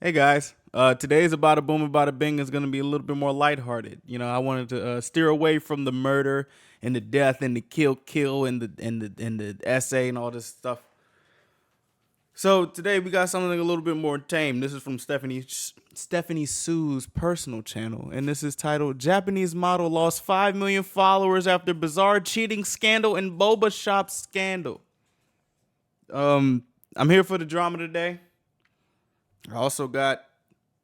Hey guys, today's about a boom, about a bing is going to be a little bit more lighthearted. I wanted to steer away from the murder and the death and the kill and the essay and all this stuff. So today we got something a little bit more tame. This is from Stephanie Sue's personal channel, and this is titled "Japanese Model Lost 5 Million Followers After Bizarre Cheating Scandal and Boba Shop Scandal." I'm here for the drama today. I also got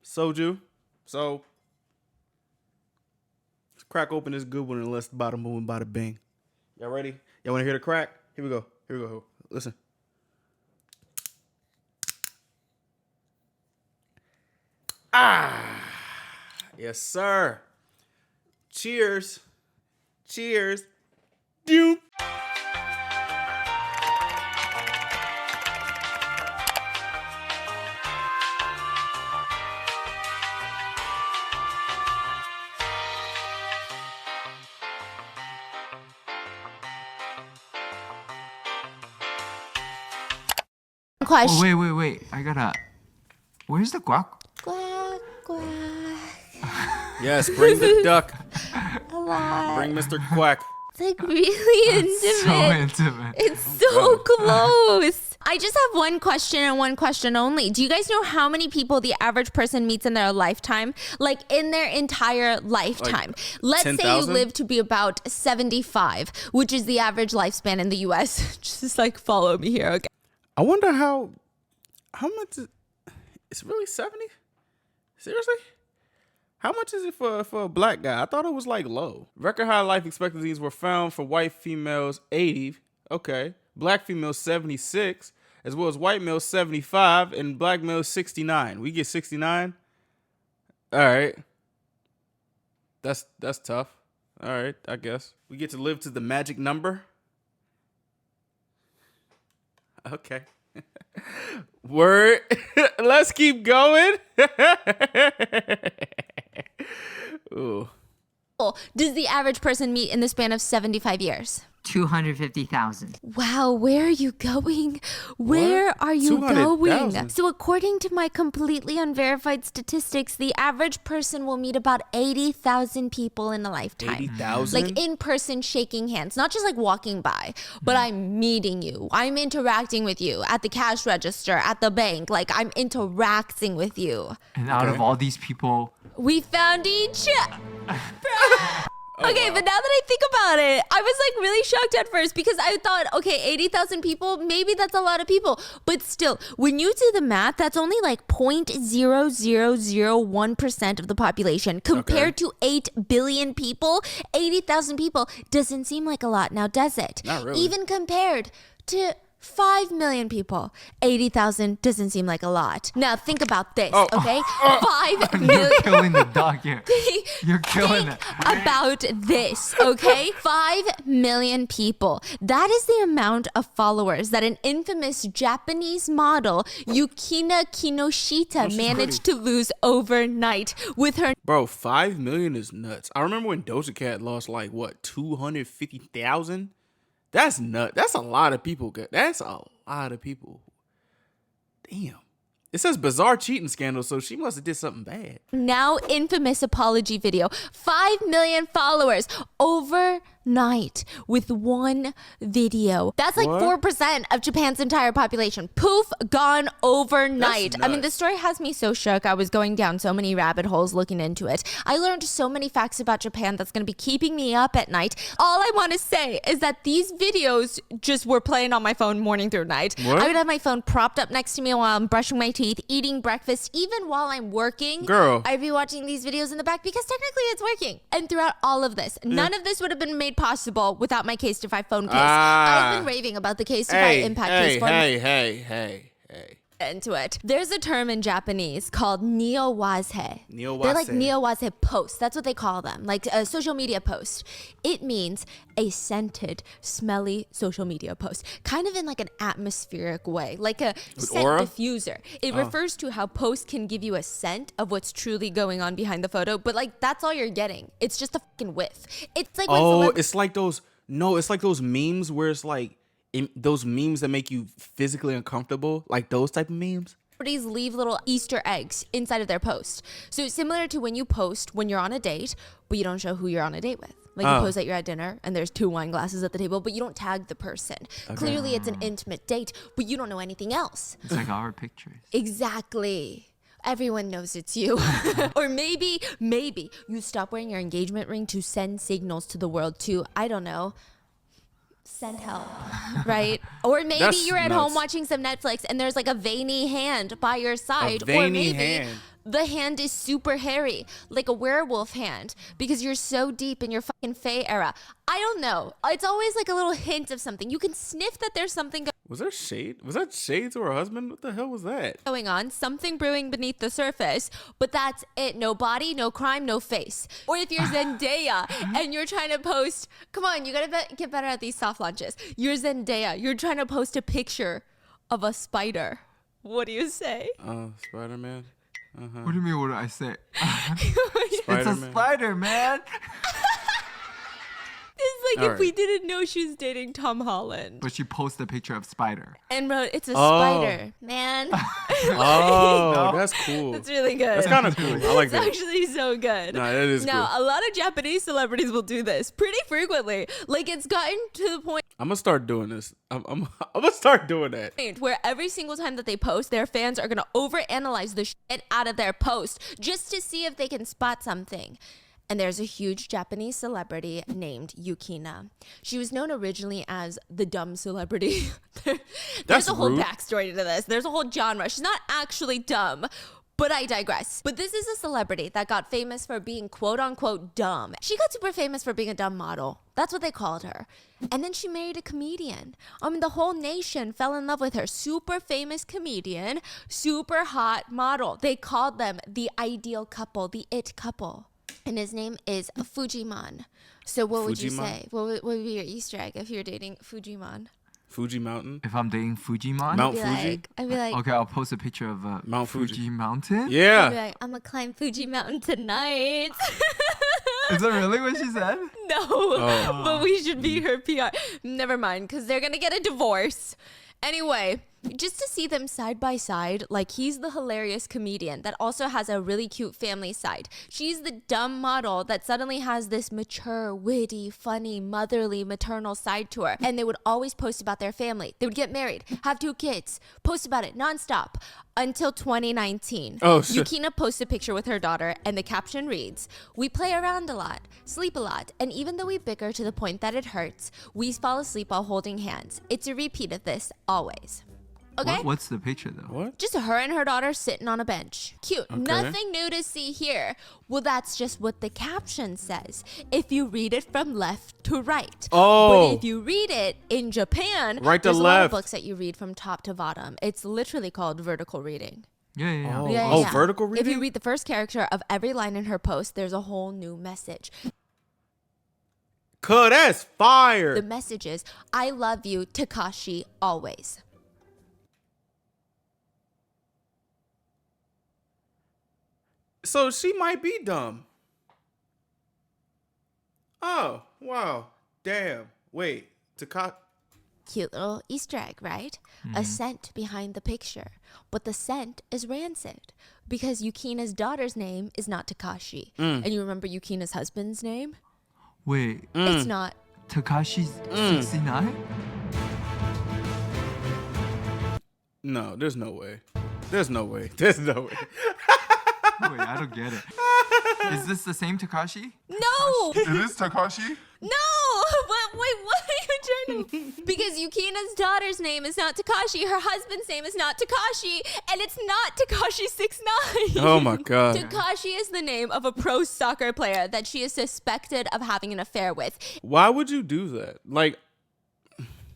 soju. So let's crack open this good one and let's bada boom, bada bing. Y'all ready? Y'all want to hear the crack? Here we go. Here we go. Listen. Ah, yes, sir. Cheers. Cheers. Doom. Question. Oh, wait. Where's the guac? Quack, quack. Yes, bring the duck. Alive. Bring Mr. Quack. It's like really intimate. So intimate. It's so close. I just have one question and one question only. Do you guys know how many people the average person meets in their lifetime? Like in their entire lifetime. Let's 10,000? say you live to be about 75, which is the average lifespan in the US. Just like follow me here, okay? I wonder how much it's really 70? Seriously? How much is it for a black guy? I thought it was like low. Record high life expectancies were found for white females 80, okay. Black females 76, as well as white males 75 and black males 69. We get 69? All right. That's tough. All right, I guess. We get to live to the magic number. Okay. Word. Let's keep going. Ooh. Does the average person meet in the span of 75 years? 250,000. Wow, where are you going? Where are you going? 200,000. So according to my completely unverified statistics, the average person will meet about 80,000 people in a lifetime. 80,000? Like in person shaking hands, not just like walking by, but I'm meeting you. I'm interacting with you at the cash register, at the bank. Like I'm interacting with you. And out of all these people, We found each Okay, but now that I think about it, I was like really shocked at first because I thought, okay, 80,000 people, maybe that's a lot of people. But still, when you do the math, that's only like 0.0001% of the population compared to 8 billion people. 80,000 people doesn't seem like a lot now, does it? Not really. Even compared to 5 million people, 80,000 doesn't seem like a lot. Now think about this, okay? 5 million. you're killing the dog here. You're killing Think it. about this, okay? 5 million people. That is the amount of followers that an infamous Japanese model, Yukina Kinoshita, managed to lose overnight with her Bro, 5 million is nuts. I remember when Doja Cat lost like what, 250,000? That's nuts. That's a lot of people. That's a lot of people. Damn. It says bizarre cheating scandal, so she must have did something bad. now infamous apology video. 5 million followers overnight with one video. That's like What? 4% of Japan's entire population. Poof, gone overnight. That's I mean, nuts. the story has me so shook. I was going down so many rabbit holes looking into it. I learned so many facts about Japan that's going to be keeping me up at night. All I want to say is that these videos just were playing on my phone morning through night. What? I would have my phone propped up next to me while I'm brushing my teeth, eating breakfast, even while I'm working. Girl. I'd be watching these videos in the back because technically it's working. And throughout all of this, none of this would have been made possible without my Casetify phone case. I've been raving about the Casetify Impact case for hey. into it. There's a term in Japanese called neowase. They're like neowase posts. That's what they call them, like a social media post. It means a scented, smelly social media post, kind of in like an atmospheric way, like a scent aura? diffuser. It refers to how posts can give you a scent of what's truly going on behind the photo, but like that's all you're getting. It's just a fucking whiff. It's like when It's like those memes where it's like those memes that make you physically uncomfortable, like those type of memes. celebrities leave little Easter eggs inside of their post. So similar to when you post when you're on a date, but you don't show who you're on a date with. Like you post that you're at dinner and there's 2 wine glasses at the table, but you don't tag the person. Okay. Clearly it's an intimate date, but you don't know anything else. It's like our pictures. Exactly. Everyone knows it's you. Or maybe you stop wearing your engagement ring to send signals to the world to, I don't know, send help, right? Or maybe you're at home watching some Netflix and there's like a veiny hand by your side. Or maybe the hand is super hairy, like a werewolf hand, because you're so deep in your fucking Fae era. I don't know. It's always like a little hint of something. You can sniff that there's something Was there shade? Was that shade to her husband? What the hell was that? Going on, something brewing beneath the surface, but that's it. No body, no crime, no face. Or if you're Zendaya and you're trying to post, come on, you gotta get better at these soft launches. You're Zendaya, you're trying to post a picture of a spider. What do you say? Spider-Man. What do you mean, what do I say? Spider-Man. It's a spider, man. It's like if we didn't know she was dating Tom Holland. But she posted a picture of spider. And wrote, it's a spider, man. That's cool. That's really good. That's kind of cool. I like that. It's actually so good. No, that is cool. Now, a lot of Japanese celebrities will do this pretty frequently. Like, it's gotten to the point I'm gonna start doing this. I'm gonna start doing that. where every single time that they post, their fans are gonna overanalyze the shit out of their post just to see if they can spot something. And there's a huge Japanese celebrity named Yukina. She was known originally as the dumb celebrity. There's a whole backstory to this. There's a whole genre. She's not actually dumb, but I digress. But this is a celebrity that got famous for being quote unquote dumb. She got super famous for being a dumb model. That's what they called her. And then she married a comedian. I mean, the whole nation fell in love with her. Super famous comedian, super hot model. They called them the ideal couple, the it couple. And his name is Fujiman. So what would you say? What would be your Easter egg if you're dating Fujiman? Fuji Mountain. If I'm dating Fujiman? Mount Fuji? I'd be like, Okay, I'll post a picture of Mount Fuji Fuji. Mountain. Yeah. I'd be like, I'm going to climb Fuji Mountain tonight. Is that really what she said? No, but we should be her PR. Never mind, because they're going to get a divorce. Anyway, just to see them side by side, like he's the hilarious comedian that also has a really cute family side. She's the dumb model that suddenly has this mature, witty, funny, motherly, maternal side to her. And they would always post about their family. They would get married, have 2 kids, post about it nonstop until 2019. Oh, shit. Yukina posts a picture with her daughter and the caption reads, "We play around a lot, sleep a lot, and even though we bicker to the point that it hurts, we fall asleep while holding hands. It's a repeat of this always." Okay? What's the picture, though? What? Just her and her daughter sitting on a bench. Cute. Okay. Nothing new to see here. Well, that's just what the caption says. If you read it from left to right. Oh. But if you read it in Japan, right to there's left. A lot of books that you read from top to bottom. It's literally called vertical reading. Yeah. Oh, vertical reading? If you read the first character of every line in her post, there's a whole new message. That's fire. The message is, I love you, Takashi, always. So she might be dumb. Oh, wow. Damn. Wait. Cute little Easter egg, right? A scent behind the picture. But the scent is rancid because Yukina's daughter's name is not Takashi. And you remember Yukina's husband's name? Wait. It's not. Takashi's 69? No, there's no way. There's no way. There's no way. Wait, I don't get it. Is this the same Takashi? No! It is Takashi? No! But wait, what are you trying to... Because Yukina's daughter's name is not Takashi, her husband's name is not Takashi, and it's not Takashi 69. Oh my God. Takashi is the name of a pro soccer player that she is suspected of having an affair with. Why would you do that? Like...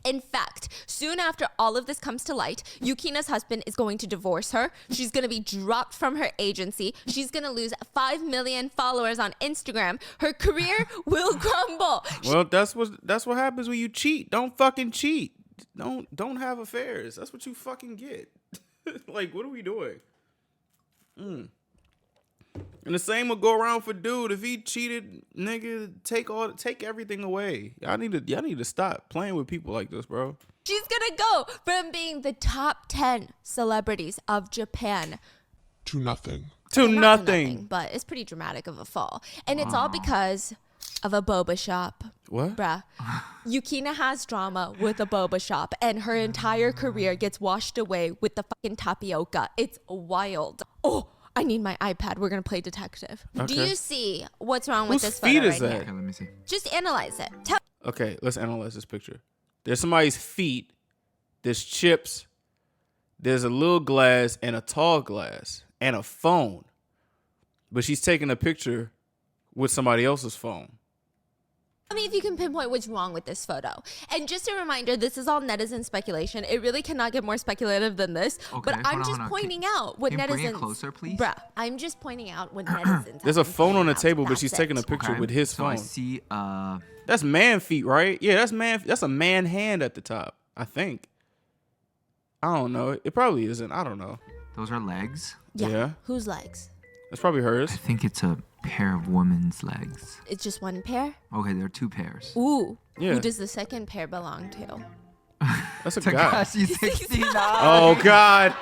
In fact, soon after all of this comes to light, Yukina's husband is going to divorce her. She's going to be dropped from her agency. She's going to lose 5 million followers on Instagram. Her career will crumble. Well, that's what happens when you cheat. Don't fucking cheat. Don't have affairs. That's what you fucking get. Like, what are we doing? And the same will go around for dude. If he cheated, nigga, take everything away. Y'all need to stop playing with people like this, bro. She's gonna go from being the top 10 celebrities of Japan to nothing. To nothing. But it's pretty dramatic of a fall. And it's all because of a boba shop. What? Bruh. Yukina has drama with a boba shop and her entire career gets washed away with the fucking tapioca. It's wild. Oh, I need my iPad. We're going to play detective. Okay. Do you see what's wrong with Whose this feet photo is right that? here? Okay, let me see. Just analyze it. Okay, let's analyze this picture. There's somebody's feet. There's chips. There's a little glass and a tall glass and a phone. But she's taking a picture with somebody else's phone. Tell me if you can pinpoint what's wrong with this photo. And just a reminder, this is all netizen speculation. It really cannot get more speculative than this. Okay, but I'm hold just on. pointing out what can you netizens. bring it closer, please? Bruh, I'm just pointing out what netizens. There's a phone on the table, but she's taking a picture Okay, with his so phone. I see. That's man feet, right? Yeah, that's a man hand at the top, I think. I don't know. It probably isn't. I don't know. Those are legs. Yeah. Whose legs? That's probably hers. I think it's a pair of women's legs. It's just one pair? Okay, there are two pairs. Ooh. Yeah. Who does the second pair belong to? That's a guy. Takashi 69. Oh, God.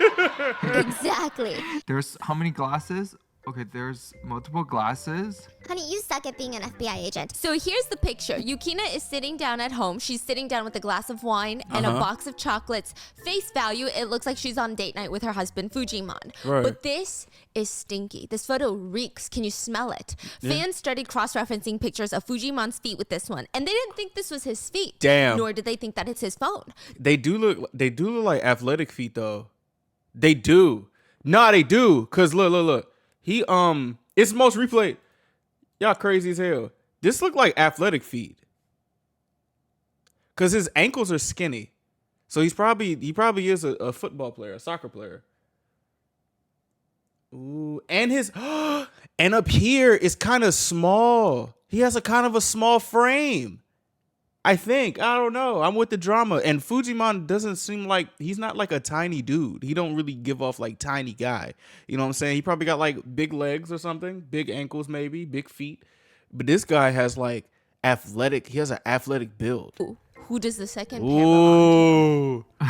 Exactly. There's how many glasses? Okay, there's multiple glasses. Honey, you suck at being an FBI agent. So here's the picture. Yukina is sitting down at home. She's sitting down with a glass of wine and a box of chocolates. Face value, it looks like she's on date night with her husband, Fujimon. Right. But this is stinky. This photo reeks. Can you smell it? Fans started cross-referencing pictures of Fujimon's feet with this one, and they didn't think this was his feet. Damn. Nor did they think that it's his phone. They do look like athletic feet, though. They do. Nah, they do. Cause look. He it's most replayed. Y'all crazy as hell. This look like athletic feet. Cause his ankles are skinny. So he probably is a football player, a soccer player. Ooh, and his and up here is kind of small. He has a kind of a small frame. I think. I don't know. I'm with the drama. And Fujimon doesn't seem like, he's not like a tiny dude. He don't really give off like tiny guy. You know what I'm saying? He probably got like big legs or something, big ankles maybe, big feet. But this guy has like he has an athletic build. Ooh. Who does the second pair belong to?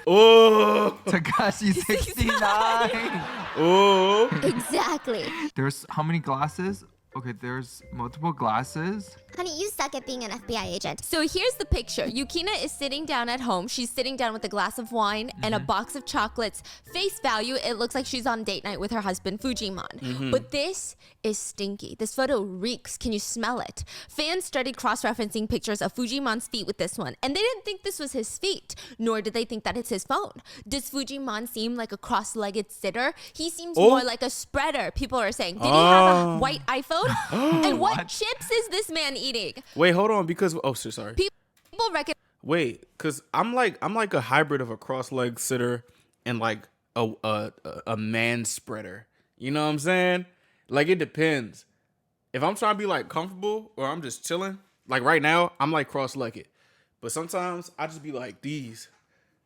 Ooh. Ooh. Takashi 69. Ooh. Exactly. There's how many glasses? Okay, there's multiple glasses. Honey, you suck at being an FBI agent. So here's the picture. Yukina is sitting down at home. She's sitting down with a glass of wine and a box of chocolates. Face value, it looks like she's on date night with her husband, Fujimon. But this is stinky. This photo reeks. Can you smell it? Fans started cross-referencing pictures of Fujimon's feet with this one, and they didn't think this was his feet, nor did they think that it's his phone. Does Fujimon seem like a cross-legged sitter? He seems more like a spreader. People are saying, did he have a white iPhone? And what chips is this man eating? Wait, hold on, because sorry. People reckon. Wait, because I'm like a hybrid of a cross-legged sitter and like a man spreader. You know what I'm saying? Like, it depends. If I'm trying to be like comfortable or I'm just chilling, like right now, I'm like cross-legged. But sometimes I just be like these.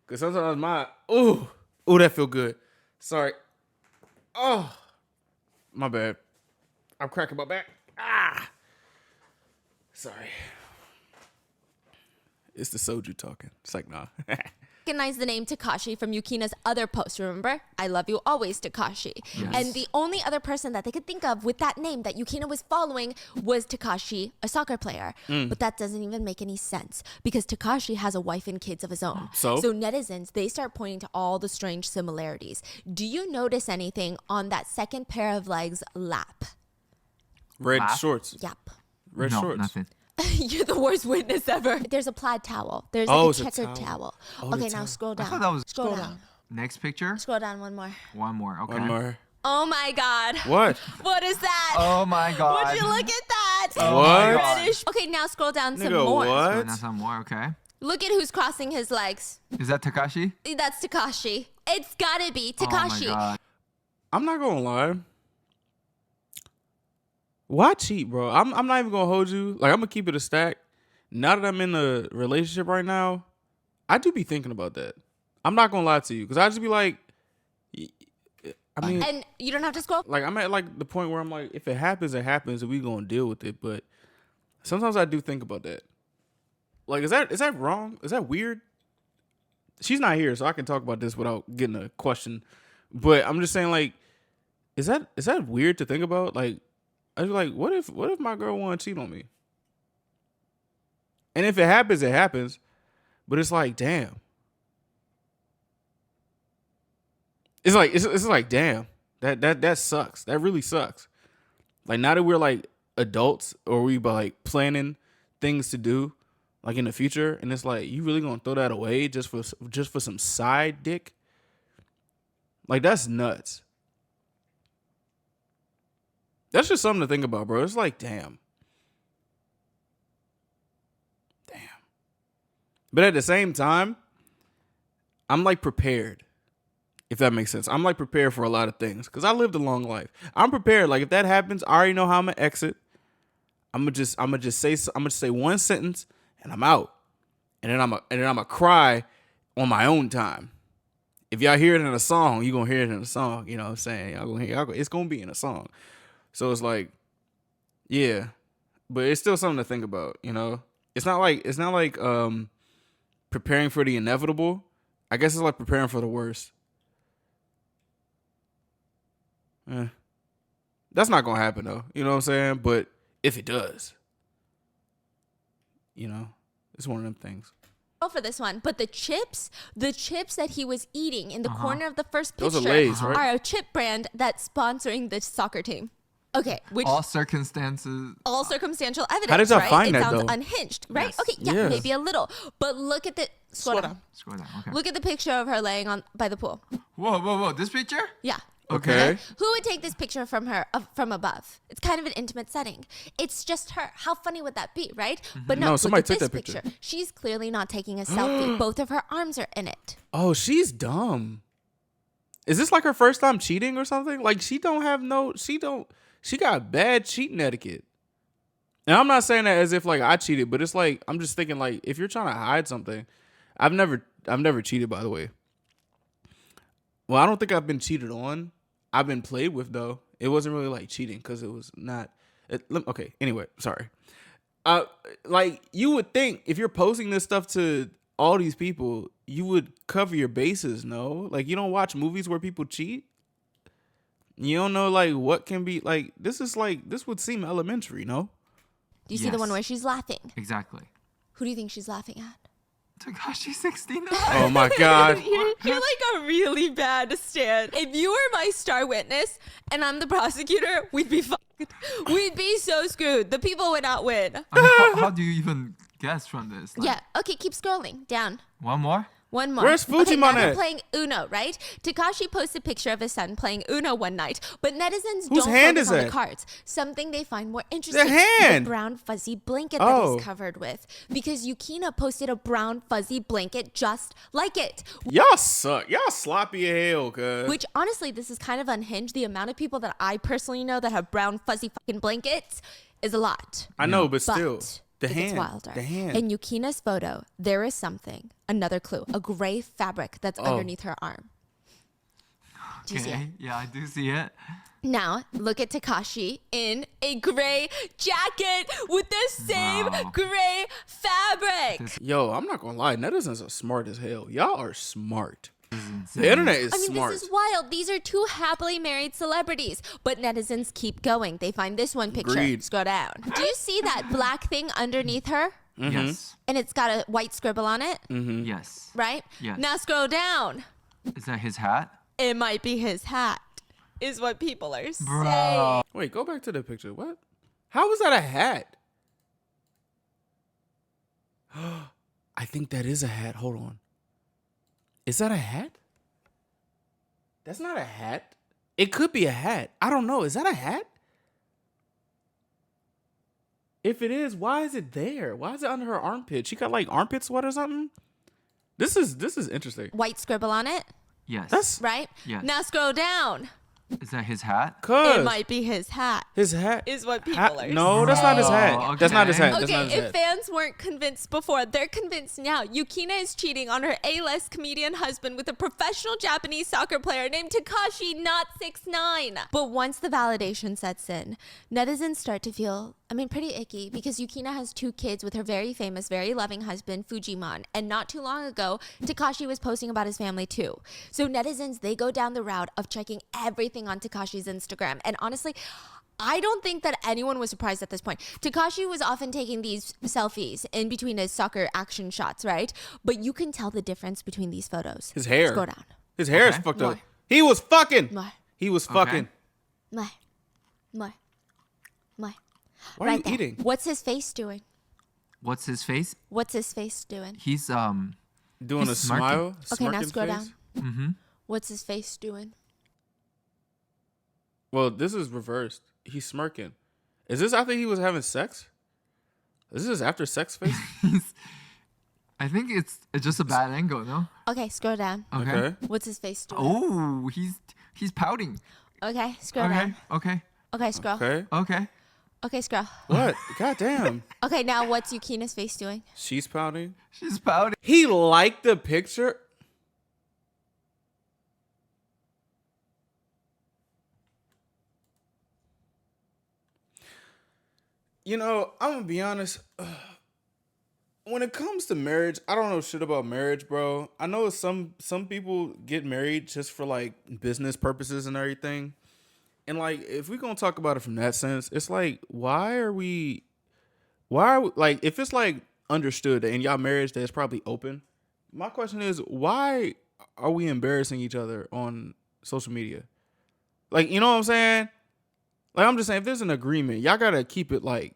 Because sometimes ooh, that feel good. Sorry. Oh, my bad. I'm cracking my back. Ah. Sorry. It's the soju talking. It's like, nah. Recognize the name Takashi from Yukina's other post, remember? I love you always, Takashi. Yes. And the only other person that they could think of with that name that Yukina was following was Takashi, a soccer player. But that doesn't even make any sense because Takashi has a wife and kids of his own. So netizens, they start pointing to all the strange similarities. Do you notice anything on that second pair of legs lap? Red Laugh? Yep. Red no, shorts. nothing. You're the worst witness ever. There's a plaid towel. There's Oh, like it's a a checkered towel. towel. Oh, the Okay, now towel. scroll I down. thought that was Scroll down. next picture. Scroll down one more. One more. Okay. One more. Oh my God. What? What is that? Oh my god. Would you look at that? Oh my What? God. Reddish. Okay, now scroll down some Nigga, more. what? Oh, now some more. Okay. Look at who's crossing his legs. Is that Takashi? That's Takashi. It's gotta be Takashi. Oh my god. I'm not gonna lie. Why cheat, bro? I'm not even gonna hold you. Like, I'm gonna keep it a stack. Now that I'm in a relationship right now, I do be thinking about that. I'm not gonna lie to you, because I just be like, I mean, And you don't have to scroll. like I'm at like the point where I'm like, if it happens, it happens, and we gonna deal with it. But sometimes I do think about that. Like, is that wrong? Is that weird? She's not here, so I can talk about this without getting a question. But I'm just saying, like, is that weird to think about? Like, I was like, what if my girl want to cheat on me? And if it happens, it happens. But it's like, damn. It's like, damn. That sucks. That really sucks. Like, now that we're like adults, or we like planning things to do like in the future, and it's like, you really gonna throw that away just for some side dick? Like, that's nuts. That's just something to think about, bro. It's like, damn. But at the same time, I'm like prepared, if that makes sense. I'm like prepared for a lot of things because I lived a long life. I'm prepared. Like, if that happens, I already know how I'm gonna exit. I'm gonna just say one sentence and I'm out, and then I'm gonna cry on my own time. If y'all hear it in a song, you gonna hear it in a song. You know what I'm saying? It's gonna be in a song. So it's like, yeah, but it's still something to think about. You know, it's not like preparing for the inevitable. I guess it's like preparing for the worst. That's not gonna happen though. You know what I'm saying? But if it does, you know, it's one of them things. For this one, but the chips that he was eating in the corner of the first picture Those are Lay's, right? are a chip brand that's sponsoring the soccer team. Okay, which all circumstantial evidence. How did y'all right? find it that, sounds though? unhinged, right? Yes. Okay, yeah, Yes. maybe a little, but look at the scroll down. Scroll down. Okay. Look at the picture of her laying on by the pool. Whoa! This picture? Yeah. Okay. Who would take this picture from her from above? It's kind of an intimate setting. It's just her. How funny would that be, right? But no, somebody look at took this that picture. She's clearly not taking a selfie. Both of her arms are in it. Oh, she's dumb. Is this like her first time cheating or something? Like, she got bad cheating etiquette. And I'm not saying that as if like I cheated, but it's like, I'm just thinking, like, if you're trying to hide something, I've never cheated, by the way. Well, I don't think I've been cheated on. I've been played with, though. It wasn't really like cheating because it was not. Okay. Anyway, sorry. Like, you would think if you're posting this stuff to all these people, you would cover your bases. No, like, you don't watch movies where people cheat. You don't know like what can be like. This would seem elementary, no? Do you see the Yes. one where she's laughing? Exactly. Who do you think she's laughing at? Takashi 69. Oh my God. You're like a really bad stand. If you were my star witness and I'm the prosecutor, we'd be fucked. We'd be so screwed. The people would not win. I mean, how do you even guess from this? Like, Yeah. Okay, keep scrolling down. One more? One more. Where's Okay, now Fujimon they're at? playing Uno, right? Takashi posted a picture of his son playing Uno one night, but netizens Whose don't hand focus is on that? the cards. Something they find more interesting. hand. The brown fuzzy blanket that Oh. he's covered with. Because Yukina posted a brown fuzzy blanket just like it. Y'all suck. Y'all sloppy as hell, cuz. Which honestly, this is kind of unhinged. The amount of people that I personally know that have brown fuzzy fucking blankets is a lot. I know, but still. But The it gets hand. wilder. The hand. In Yukina's photo, there is something. Another clue. A gray fabric that's underneath her arm. Do you see it? Okay. Yeah, I do see it. Now, look at Takashi in a gray jacket with the same Wow. gray fabric. Yo, I'm not gonna lie. Netizens are smart as hell. Y'all are smart. This is insane. The internet is I mean, smart. this is wild. These are two happily married celebrities, but netizens keep going. They find this one picture. Agreed. Scroll down. Do you see that black thing underneath her? Yes. And it's got a white scribble on it, Yes. right? Yes. Now scroll down. Is that his hat? It might be his hat, is what people are saying. Bro. Wait, go back to the picture. What? How was that a hat? I think that is a hat. Hold on. Is that a hat? That's not a hat. It could be a hat. I don't know. Is that a hat? If it is, why is it there? Why is it under her armpit? She got like armpit sweat or something? This is interesting. White scribble on it, Yes. That's right? Yes. Now scroll down. Is that his hat? Cause It might be his hat. his hat Is what people are saying. No, that's not his hat. Oh, That's not his okay. hat. That's not Okay, his if hat. fans weren't convinced before, they're convinced now. Yukina is cheating on her A-list comedian husband with a professional Japanese soccer player named Takashi, not 6ix9ine. But once the validation sets in, netizens start to feel, pretty icky because Yukina has 2 kids with her very famous, very loving husband, Fujimon. And not too long ago, Takashi was posting about his family too. So netizens, they go down the route of checking everything on Takashi's Instagram. And honestly, I don't think that anyone was surprised at this point. Takashi was often taking these selfies in between his soccer action shots, right? But you can tell the difference between these photos. His hair. Scroll down. His hair is Okay. fucked up. More. He was fucking. More. He was Okay. fucking. More. Why Right are you there. eating? What's his face doing? What's his face? What's his face doing? He's Doing He's a smirking. smile. Okay, now smirking scroll face? down. What's his face doing? Well, this is reversed. He's smirking. Is this after he was having sex? Is this after sex face? I think it's just a bad angle, no? Okay, scroll down. Okay. What's his face doing? Oh, he's pouting. Okay, scroll Okay. down. Okay. Okay, scroll. Okay. Okay. Okay, scroll. What? God damn. Okay, now what's Yukina's face doing? She's pouting. She's pouting. He liked the picture. You know, I'm gonna be honest. When it comes to marriage, I don't know shit about marriage, bro. I know some people get married just for like business purposes and everything. And like, if we're gonna talk about it from that sense, it's like, like, if it's like understood that in y'all marriage that it's probably open, my question is, why are we embarrassing each other on social media? Like, you know what I'm saying? Like, I'm just saying, if there's an agreement, y'all gotta keep it like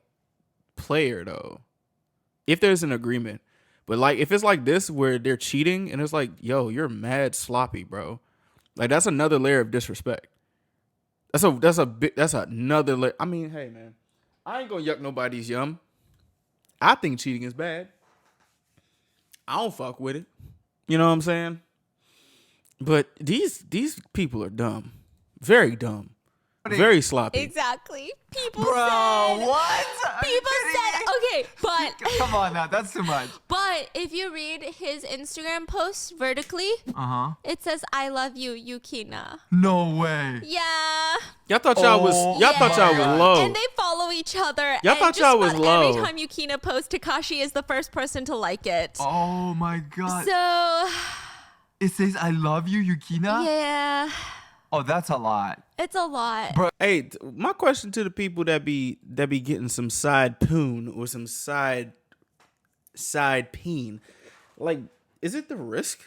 player though. If there's an agreement. But like, if it's like this where they're cheating and it's like, yo, you're mad sloppy, bro. Like, that's another layer of disrespect. That's another layer. I mean, hey man, I ain't gonna yuck nobody's yum. I think cheating is bad. I don't fuck with it. You know what I'm saying? But these people are dumb. Very dumb. Very sloppy. Exactly. People Bro, said. what? People said. Okay, but Come on now, that's too much. but if you read his Instagram post vertically, it says "I love you, Yukina." No way. Yeah. Y'all thought y'all was low. And they follow each other. Y'all and thought just y'all was about low. Every time Yukina posts, Takashi is the first person to like it. Oh my god. So It says I love you, Yukina? yeah, Oh, that's a lot. it's a lot. Bro. Hey, my question to the people that be getting some side poon or some side peen, like, is it the risk?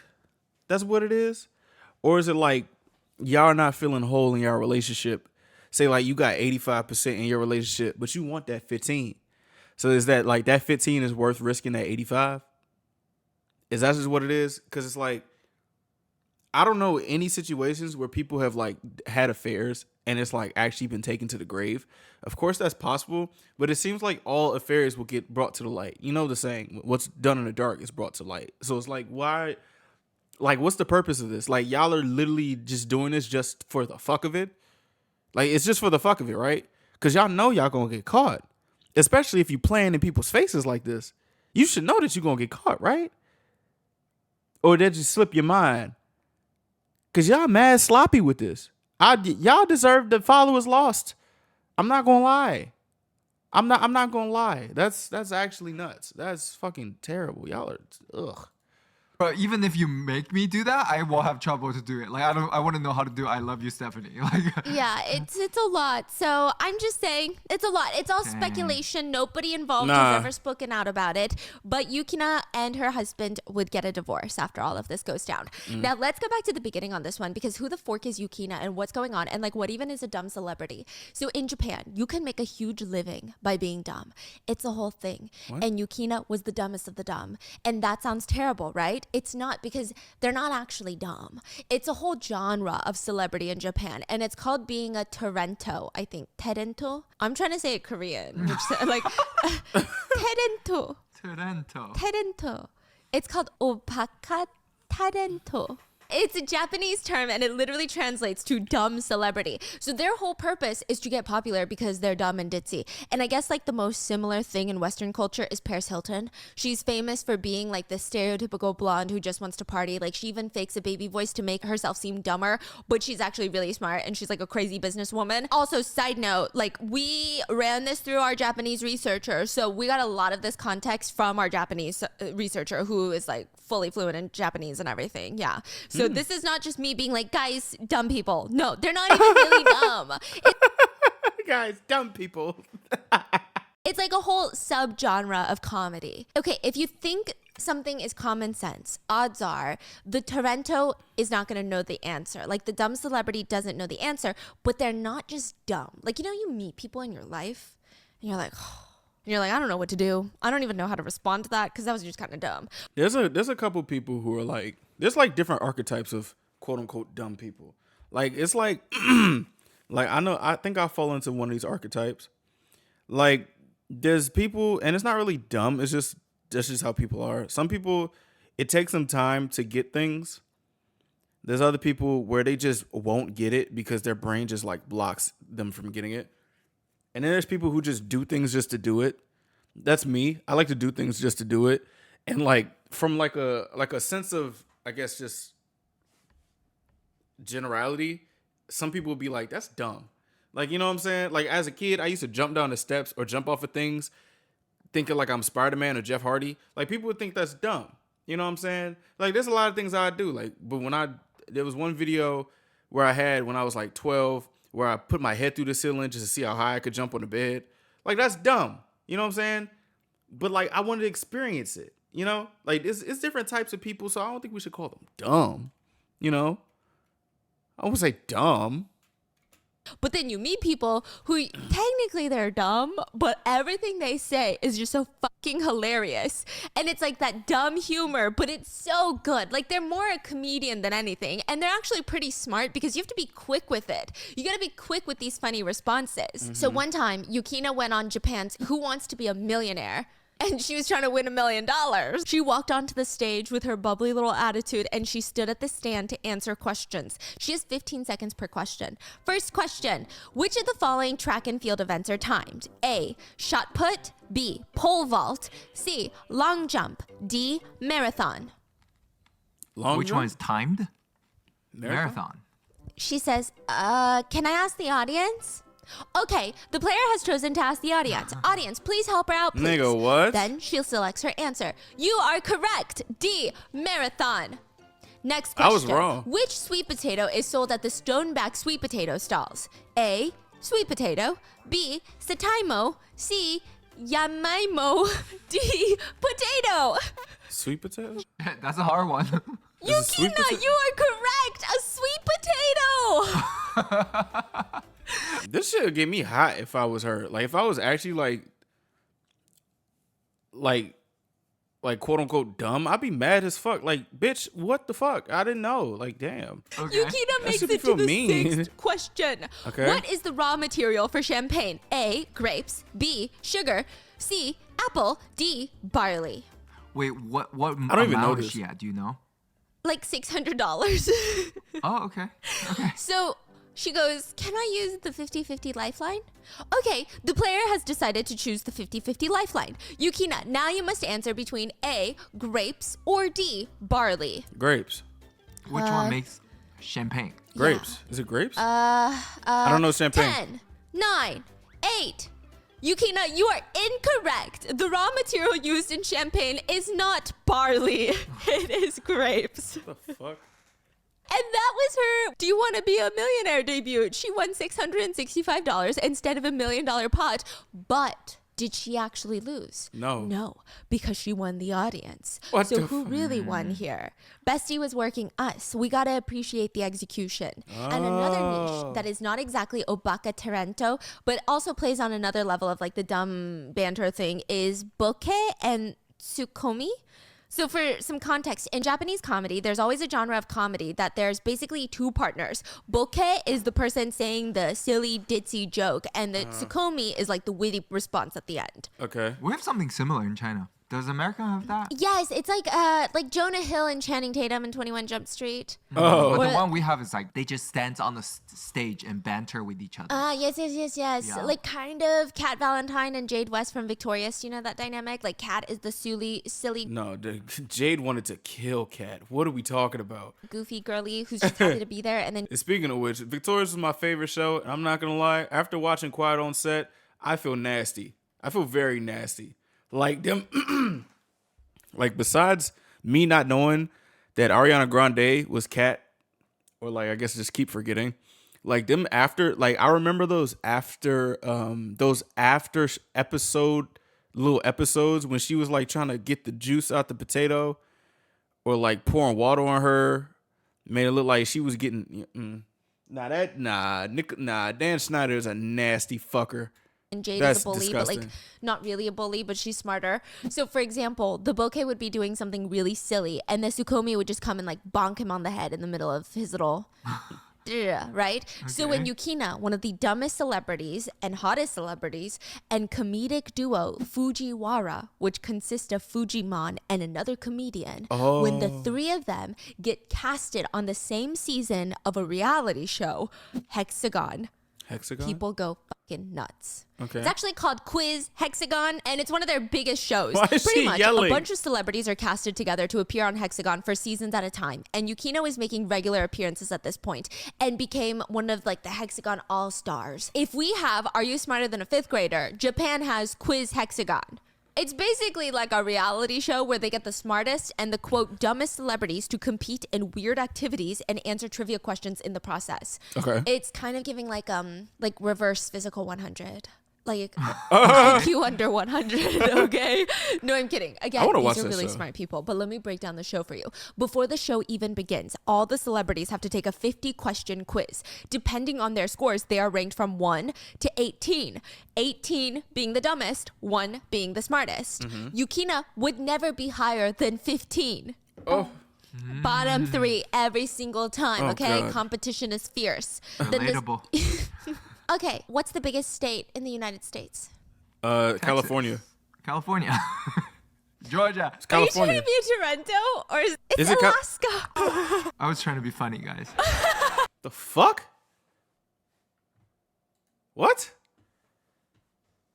That's what it is? Or is it like y'all are not feeling whole in your relationship? Say like you got 85% in your relationship, but you want that 15. So is that like that 15 is worth risking that 85? Is that just what it is? Because it's like, I don't know any situations where people have like had affairs and it's like actually been taken to the grave. Of course that's possible, but it seems like all affairs will get brought to the light. You know the saying, what's done in the dark is brought to light. So it's like, why, like, what's the purpose of this? Like, y'all are literally just doing this just for the fuck of it. Like, it's just for the fuck of it, right? Because y'all know y'all gonna get caught, especially if you playing in people's faces like this. You should know that you're gonna get caught, right? Or that just slip your mind. Cause y'all mad sloppy with this. Y'all deserve the followers lost. I'm not gonna lie. I'm not gonna lie. That's actually nuts. That's fucking terrible. Y'all are ugh. Bro, even if you make me do that, I will have trouble to do it. Like I want to know how to do I love you, Stephanie. Like Yeah, it's a lot. So I'm just saying it's a lot. It's all speculation. Nobody involved Nah. has ever spoken out about it. But Yukina and her husband would get a divorce after all of this goes down. Now let's go back to the beginning on this one, because who the fork is Yukina and what's going on, and like what even is a dumb celebrity? So in Japan, you can make a huge living by being dumb. It's a whole thing. And Yukina was the dumbest of the dumb. And that sounds terrible, right? It's not, because they're not actually dumb. It's a whole genre of celebrity in Japan, and it's called being a Tarento, I think. Tarento? I'm trying to say it Korean, which like Tarento. Tarento. Tarento. It's called Opaka Tarento. It's a Japanese term and it literally translates to dumb celebrity. So their whole purpose is to get popular because they're dumb and ditzy. And I guess like the most similar thing in Western culture is Paris Hilton. She's famous for being like the stereotypical blonde who just wants to party. Like she even fakes a baby voice to make herself seem dumber, but she's actually really smart and she's like a crazy businesswoman. Also, side note, like we ran this through our Japanese researcher. So we got a lot of this context from our Japanese researcher who is like fully fluent in Japanese and everything. Yeah. So this is not just me being like, guys, dumb people. No, they're not even really dumb. Guys, dumb people. It's like a whole subgenre of comedy. Okay, if you think something is common sense, odds are the Tarento is not going to know the answer. Like the dumb celebrity doesn't know the answer, but they're not just dumb. Like, you know, you meet people in your life and you're like, I don't know what to do. I don't even know how to respond to that because that was just kind of dumb. There's a couple people who are like, there's like different archetypes of quote unquote dumb people. Like it's like, like I think I fall into one of these archetypes. Like there's people, and it's not really dumb. It's just that's just how people are. Some people, it takes them time to get things. There's other people where they just won't get it because their brain just like blocks them from getting it. And then there's people who just do things just to do it. That's me. I like to do things just to do it. And like from like a sense of, I guess, just generality, some people will be like, that's dumb. Like, you know what I'm saying? Like as a kid, I used to jump down the steps or jump off of things thinking like I'm Spider-Man or Jeff Hardy. Like people would think that's dumb. You know what I'm saying? Like there's a lot of things I do. Like, but there was one video where I had when I was like 12 where I put my head through the ceiling just to see how high I could jump on the bed. Like that's dumb. You know what I'm saying? But like I wanted to experience it. You know, like it's different types of people, so I don't think we should call them dumb. You know, I won't say dumb. But then you meet people who technically they're dumb, but everything they say is just so fucking hilarious. And it's like that dumb humor, but it's so good. Like they're more a comedian than anything. And they're actually pretty smart because you have to be quick with it. You got to be quick with these funny responses. Mm-hmm. So one time, Yukina went on Japan's Who Wants to Be a Millionaire? And she was trying to win $1 million. She walked onto the stage with her bubbly little attitude and she stood at the stand to answer questions. She has 15 seconds per question. First question, which of the following track and field events are timed? A, shot put, B, pole vault, C, long jump, D, marathon. Which one is timed? Marathon. She says, can I ask the audience? Okay, the player has chosen to ask the audience. Audience, please help her out, please. Nigga, what? Then she selects her answer. You are correct. D, marathon. Next question. I was wrong. Which sweet potato is sold at the Stoneback sweet potato stalls? A, sweet potato. B, sataimo. C, yamaimo. D, potato. Sweet potato? That's a hard one. Yukina, you are correct. A sweet potato. This shit would get me hot if I was her. Like if I was actually like quote unquote dumb, I'd be mad as fuck. Like, bitch, what the fuck? I didn't know. Like, damn. Okay. Yukina makes should it to feel the mean. sixth question. Okay. What is the raw material for champagne? A, grapes. B, sugar. C, apple. D, barley. Wait, what I don't even know amount is this. she at? Do you know? Like $600. Oh, okay. Okay. So she goes, can I use the 50-50 lifeline? Okay, the player has decided to choose the 50-50 lifeline. Yukina, now you must answer between A, grapes, or D, barley. Grapes. Which one makes champagne? Grapes. Is it grapes? I don't know champagne. 10, 9, 8. Yukina, you are incorrect. The raw material used in champagne is not barley. It is grapes. What the fuck? And that was her Do You Want to Be a Millionaire debut. She won $665 instead of $1 million pot. But did she actually lose? No. No, because she won the audience. What so the who really won here? Bestie was working us. We got to appreciate the execution. And another niche that is not exactly Obaka Tarento, but also plays on another level of like the dumb banter thing is Bokeh and Tsukomi. So for some context, in Japanese comedy, there's always a genre of comedy that there's basically two partners. Bokeh is the person saying the silly, ditzy joke, and the tsukomi is like the witty response at the end. Okay. We have something similar in China. Does America have that? Yes, it's like Jonah Hill and Channing Tatum in 21 Jump Street. Oh. But the one we have is like they just stand on the stage and banter with each other. Yes. Yeah. Like kind of Kat Valentine and Jade West from Victorious. You know that dynamic? Like Kat is the silly, No, Jade wanted to kill Kat. What are we talking about? goofy girly who's just happy to be there. And then And speaking of which, Victorious is my favorite show, and I'm not gonna lie. After watching Quiet on Set, I feel nasty. I feel very nasty. Like them, like besides me not knowing that Ariana Grande was Kat, or like I guess just keep forgetting. Like them after, like I remember those after episode little episodes when she was like trying to get the juice out the potato, or like pouring water on her, made it look like she was getting. Dan Snyder is a nasty fucker. and Jade That's is a bully, but like disgusting. not really a bully, but she's smarter. So for example, the bouquet would be doing something really silly, and the Sukomi would just come and like bonk him on the head in the middle of his little right? So when Yukina, one of the dumbest celebrities and hottest celebrities, and comedic duo Fujiwara, which consists of Fujimon and another comedian, when the three of them get casted on the same season of a reality show, Hexagon, people go fucking nuts. Okay. It's actually called Quiz Hexagon, and it's one of their biggest shows. Why is Pretty she much, yelling? a bunch of celebrities are casted together to appear on Hexagon for seasons at a time. And Yukino is making regular appearances at this point and became one of like the Hexagon All-Stars. If we have Are You Smarter Than a Fifth Grader, Japan has Quiz Hexagon. It's basically like a reality show where they get the smartest and the quote dumbest celebrities to compete in weird activities and answer trivia questions in the process. Okay. It's kind of giving like reverse physical 100. Like IQ under 100, okay? No, I'm kidding. Again, I wanna these watch are that really show. smart people, but let me break down the show for you. Before the show even begins, all the celebrities have to take a 50-question quiz. Depending on their scores, they are ranked from 1 to 18. 18 being the dumbest, 1 being the smartest. Yukina would never be higher than 15. Oh. Bottom 3 every single time, Oh, okay? God. Competition is fierce. Then this- Relatable. Okay, what's the biggest state in the United States? California. California. Georgia. California. Are you trying to be a Toronto or is Is it Alaska? I was trying to be funny, guys. The fuck? What?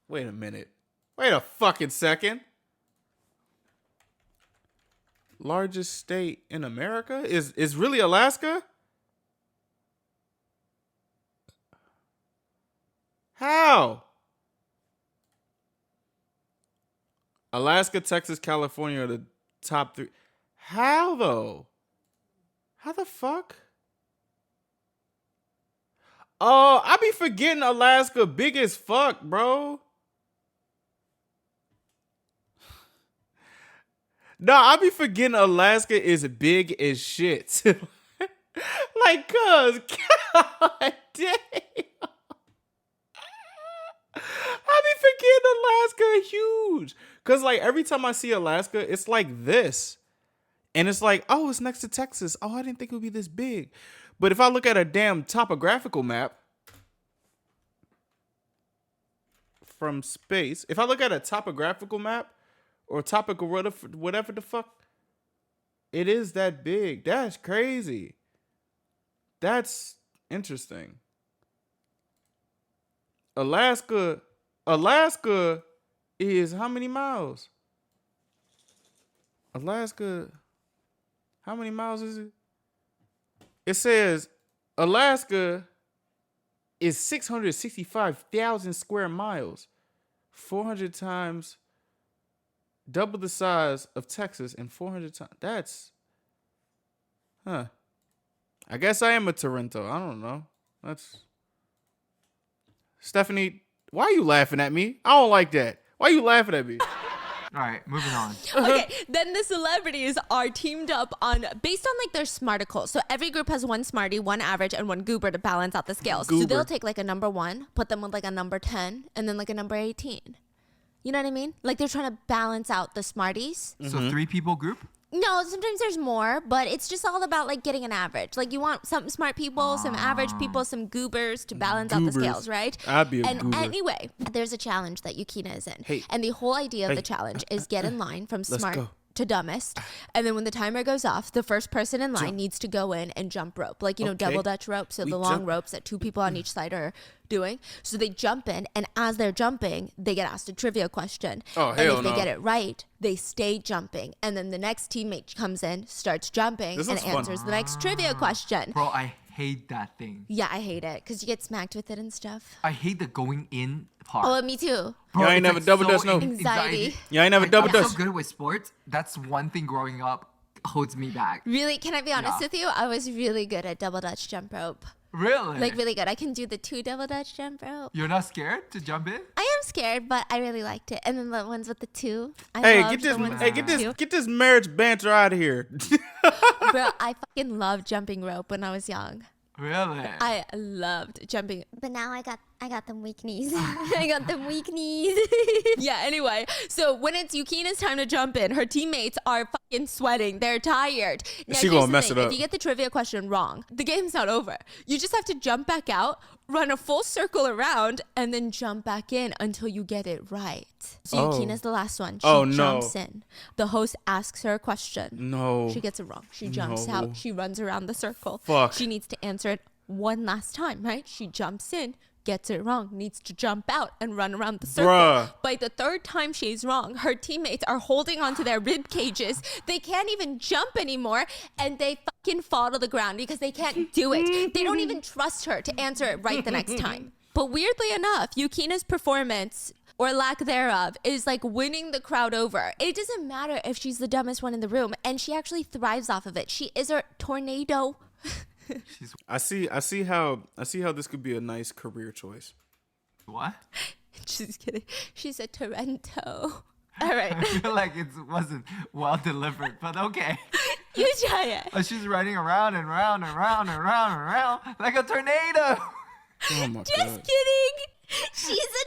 Wait a minute. Wait a fucking second. Largest state in America is really Alaska? How? Alaska, Texas, California are the top 3. How though? How the fuck? Oh, I be forgetting Alaska big as fuck, bro. No, I be forgetting Alaska is big as shit. Like, cuz, god damn. I be forgetting Alaska huge. Cause like every time I see Alaska, it's like this. And it's like, oh, it's next to Texas. Oh, I didn't think it would be this big. But if I look at a damn topographical map from space, if I look at a topographical map or topical whatever the fuck, it is that big. That's crazy. That's interesting. Alaska is how many miles? Alaska, how many miles is it? It says Alaska is 665,000 square miles, 400 times double the size of Texas and 400 times. That's, I guess I am a Toronto. I don't know. That's, Stephanie, why are you laughing at me? I don't like that. Why are you laughing at me? All right, moving on. Okay, then the celebrities are teamed up on based on like their smarticles. So every group has one smarty, one average, and one goober to balance out the scales. So Goober. they'll take like a number 1, put them with like a number 10, and then like a number 18. You know what I mean? Like they're trying to balance out the smarties. So 3 people group? No, sometimes there's more, but it's just all about like getting an average. Like you want some smart people, some average people, some goobers to balance out the scales, right? I'd be a and goober. Anyway, there's a challenge that Yukina is in. Hey. And the whole idea of the challenge is get in line from smart go. to dumbest. And then when the timer goes off, the first person in line needs to go in and jump rope. Like, Okay. double Dutch rope. So We the long jump. ropes that two people on each side are doing. So they jump in, and as they're jumping, they get asked a trivia question. Oh, and hell if they no. get it right, they stay jumping. And then the next teammate comes in, starts jumping, This and looks fun. answers the next trivia question. Bro, I hate that thing. Yeah, I hate it because you get smacked with it and stuff. I hate the going in part. Oh, me too. Bro, You ain't it's never double dutch, no. Anxiety. Yeah, I ain't never double I'm dutch. so good with sports. That's one thing growing up holds me back. Really, can I be honest Yeah. with you? I was really good at double Dutch jump rope. Really? Like, really good. I can do the 2 double Dutch jump rope. You're not scared to jump in? I am scared, but I really liked it. And then the ones with the 2. Hey, loved get this, the ones hey, with get the this, get this marriage banter out of here. 2. Bro, I fucking loved jumping rope when I was young. Really? I loved jumping. But now I got them weak knees. I got them weak knees. Yeah, anyway. So when it's Yukina's time to jump in, her teammates are fucking sweating. They're tired. Now, She here's gonna the mess thing. it up. If you get the trivia question wrong, the game's not over. You just have to jump back out, run a full circle around, and then jump back in until you get it right. So Oh. Yukina's the last one. She Oh, no. jumps in. The host asks her a question. No. She gets it wrong. She jumps No. out. She runs around the circle. Fuck. She needs to answer it one last time, right? She jumps in, gets it wrong, needs to jump out and run around the circle. Bruh. By the third time she's wrong, her teammates are holding onto their rib cages. They can't even jump anymore, and they fucking fall to the ground because they can't do it. They don't even trust her to answer it right the next time. But weirdly enough, Yukina's performance, or lack thereof, is like winning the crowd over. It doesn't matter if she's the dumbest one in the room, and she actually thrives off of it. She is a tornado. I see how this could be a nice career choice. What? She's kidding. She's a Torrento. All right. I feel like it wasn't well delivered, but okay. You try it. She's running around and round and round and round and round like a tornado. Oh my Just god. kidding. She's a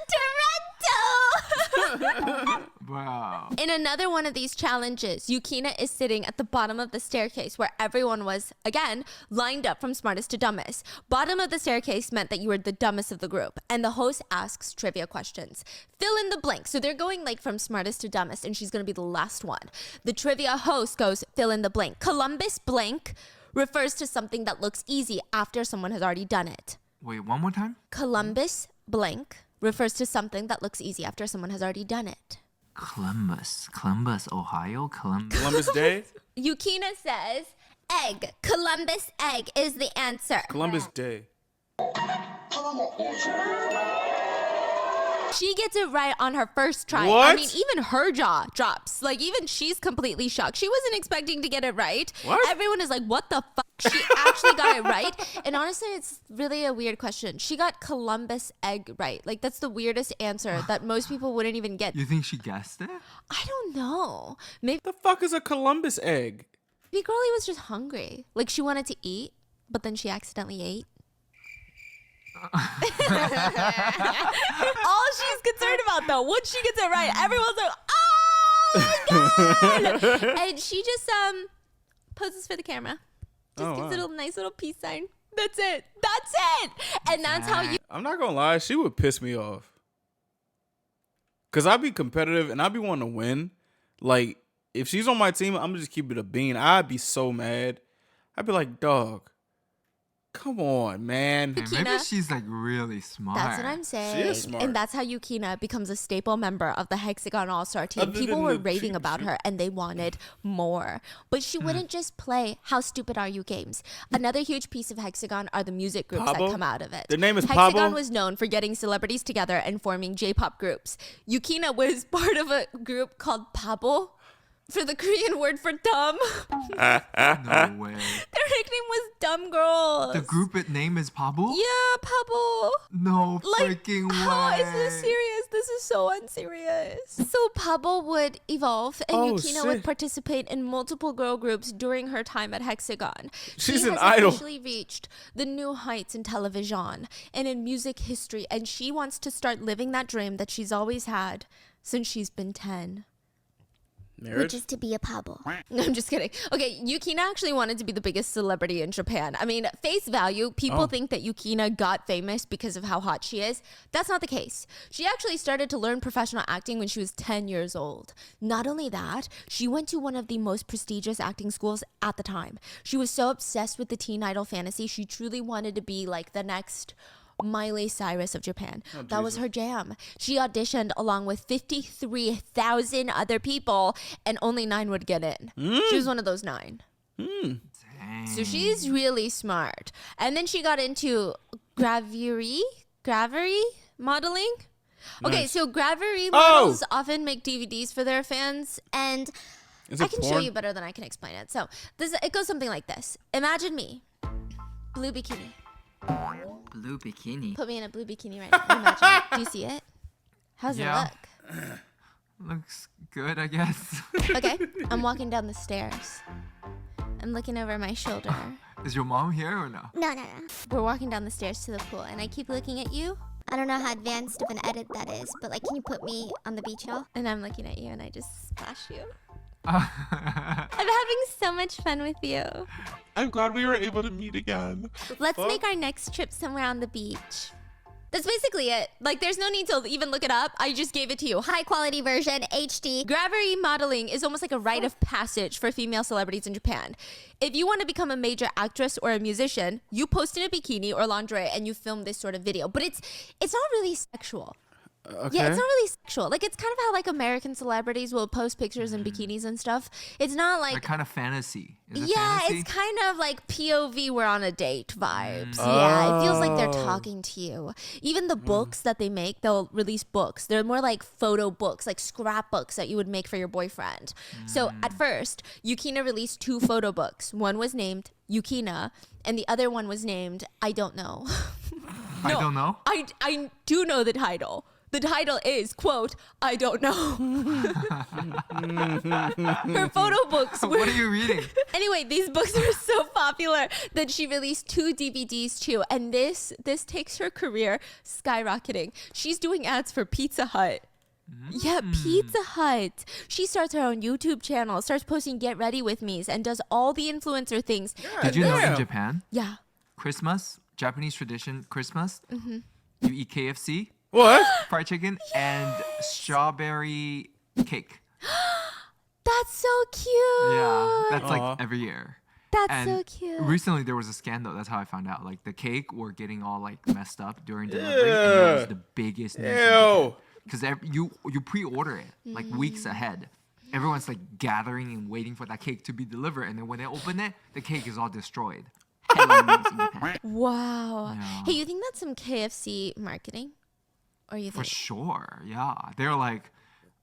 Toronto. Bro. In another one of these challenges, Yukina is sitting at the bottom of the staircase where everyone was, again, lined up from smartest to dumbest. Bottom of the staircase meant that you were the dumbest of the group. And the host asks trivia questions. Fill in the blank. So they're going like from smartest to dumbest, and she's going to be the last one. The trivia host goes, fill in the blank. Columbus blank refers to something that looks easy after someone has already done it. Wait, one more time? Columbus blank refers to something that looks easy after someone has already done it. Columbus, Ohio, Columbus Day? Yukina says, Egg. Columbus egg is the answer. Columbus Day. she gets it right on her first try. What? I mean, even her jaw drops. Like, even she's completely shocked. She wasn't expecting to get it right. What? Everyone is like, what the fuck? She actually got it right. And honestly, it's really a weird question. She got Columbus egg right. Like, that's the weirdest answer that most people wouldn't even get. You think she guessed it? I don't know. Maybe The fuck is a Columbus egg? Girlie was just hungry. Like, she wanted to eat, but then she accidentally ate. All she's concerned about, though, once she gets it right, everyone's like, oh my god! And she just poses for the camera. Just Oh, gives wow. a little nice little peace sign. That's it. That's it. And that's how you. I'm not gonna lie, she would piss me off. Cause I'd be competitive and I'd be wanting to win. Like, if she's on my team, I'm gonna just keep it a bean. I'd be so mad. I'd be like, dog, come on, man. Hey, maybe Yukina. she's like really smart. That's what I'm saying. is smart. And that's how Yukina becomes a staple member of the Hexagon All-Star team. Other People than were the raving cheat about sheet. her and they wanted more. But she wouldn't just play How Stupid Are You games. Another huge piece of Hexagon are the music groups Pablo? that come out of it. Their name is Hexagon Pablo? was known for getting celebrities together and forming J-pop groups. Yukina was part of a group called Pabo, for the Korean word for dumb. No way. Their nickname was Dumb Girls. The group name is Pabu? Yeah, Pabo. No Like, freaking way. how is this serious? This is so unserious. So Pabo would evolve, and Oh, Yukina would shit. participate in multiple girl groups during her time at Hexagon. She's she an has idol. officially reached the new heights in television and in music history, and she wants to start living that dream that she's always had since she's been 10. Marriage? which is to be a pabo. No, I'm just kidding. Okay, Yukina actually wanted to be the biggest celebrity in Japan. I mean, face value, people think that Yukina got famous because of how hot she is. That's not the case. She actually started to learn professional acting when she was 10 years old. Not only that, she went to one of the most prestigious acting schools at the time. She was so obsessed with the teen idol fantasy, she truly wanted to be like the next Miley Cyrus of Japan. That was her jam. She auditioned along with 53,000 other people and only 9 would get in. She was one of those 9. So she's really smart. And then she got into gravery modeling. Okay, so gravery models often make DVDs for their fans, and I can show you better than I can explain it. So it goes something like this. Imagine me, blue bikini. Blue bikini. Put me in a blue bikini right now. Imagine it. Do you see it? How's it look? Looks good, I guess. Okay, I'm walking down the stairs. I'm looking over my shoulder. Is your mom here or no? No. We're walking down the stairs to the pool, and I keep looking at you, I don't know how advanced of an edit that is, but like, can you put me on the beach ball? and I'm looking at you, and I just splash you. I'm having so much fun with you. I'm glad we were able to meet again. Let's make our next trip somewhere on the beach. That's basically it. Like, there's no need to even look it up. I just gave it to you. High quality version, HD. Gravity modeling is almost like a rite of passage for female celebrities in Japan. If you want to become a major actress or a musician, you post in a bikini or lingerie and you film this sort of video. But it's not really sexual. Okay. Yeah, it's not really sexual. Like, it's kind of how like American celebrities will post pictures in bikinis and stuff. It's not like Like kind of fantasy. Is it yeah, fantasy? it's kind of like POV we're on a date vibes. Yeah, it feels like they're talking to you. Even the books that they make, they'll release books. They're more like photo books, like scrapbooks that you would make for your boyfriend. So at first, Yukina released 2 photo books. One was named Yukina, and the other one was named I Don't Know. I don't know. I do know the title. The title is, quote, I don't know. Her photo books were... What are you reading? Anyway, these books were so popular that she released 2 DVDs too. And this takes her career skyrocketing. She's doing ads for Pizza Hut. Yeah, Pizza Hut. She starts her own YouTube channel, starts posting Get Ready With Me's, and does all the influencer things. Did you know in Japan, Yeah. Christmas, Japanese tradition, Christmas, you eat KFC, What? fried chicken, and strawberry cake. That's so cute. Yeah, that's Aw. like every year. That's And so cute. recently there was a scandal. That's how I found out. Like the cake were getting all like messed up during delivery, and it was the biggest news. Ew. Because you pre-order it like weeks ahead. Everyone's like gathering and waiting for that cake to be delivered, and then when they open it, the cake is all destroyed. Wow. Yeah. Hey, you think that's some KFC marketing? Or you For think? sure, yeah. They're like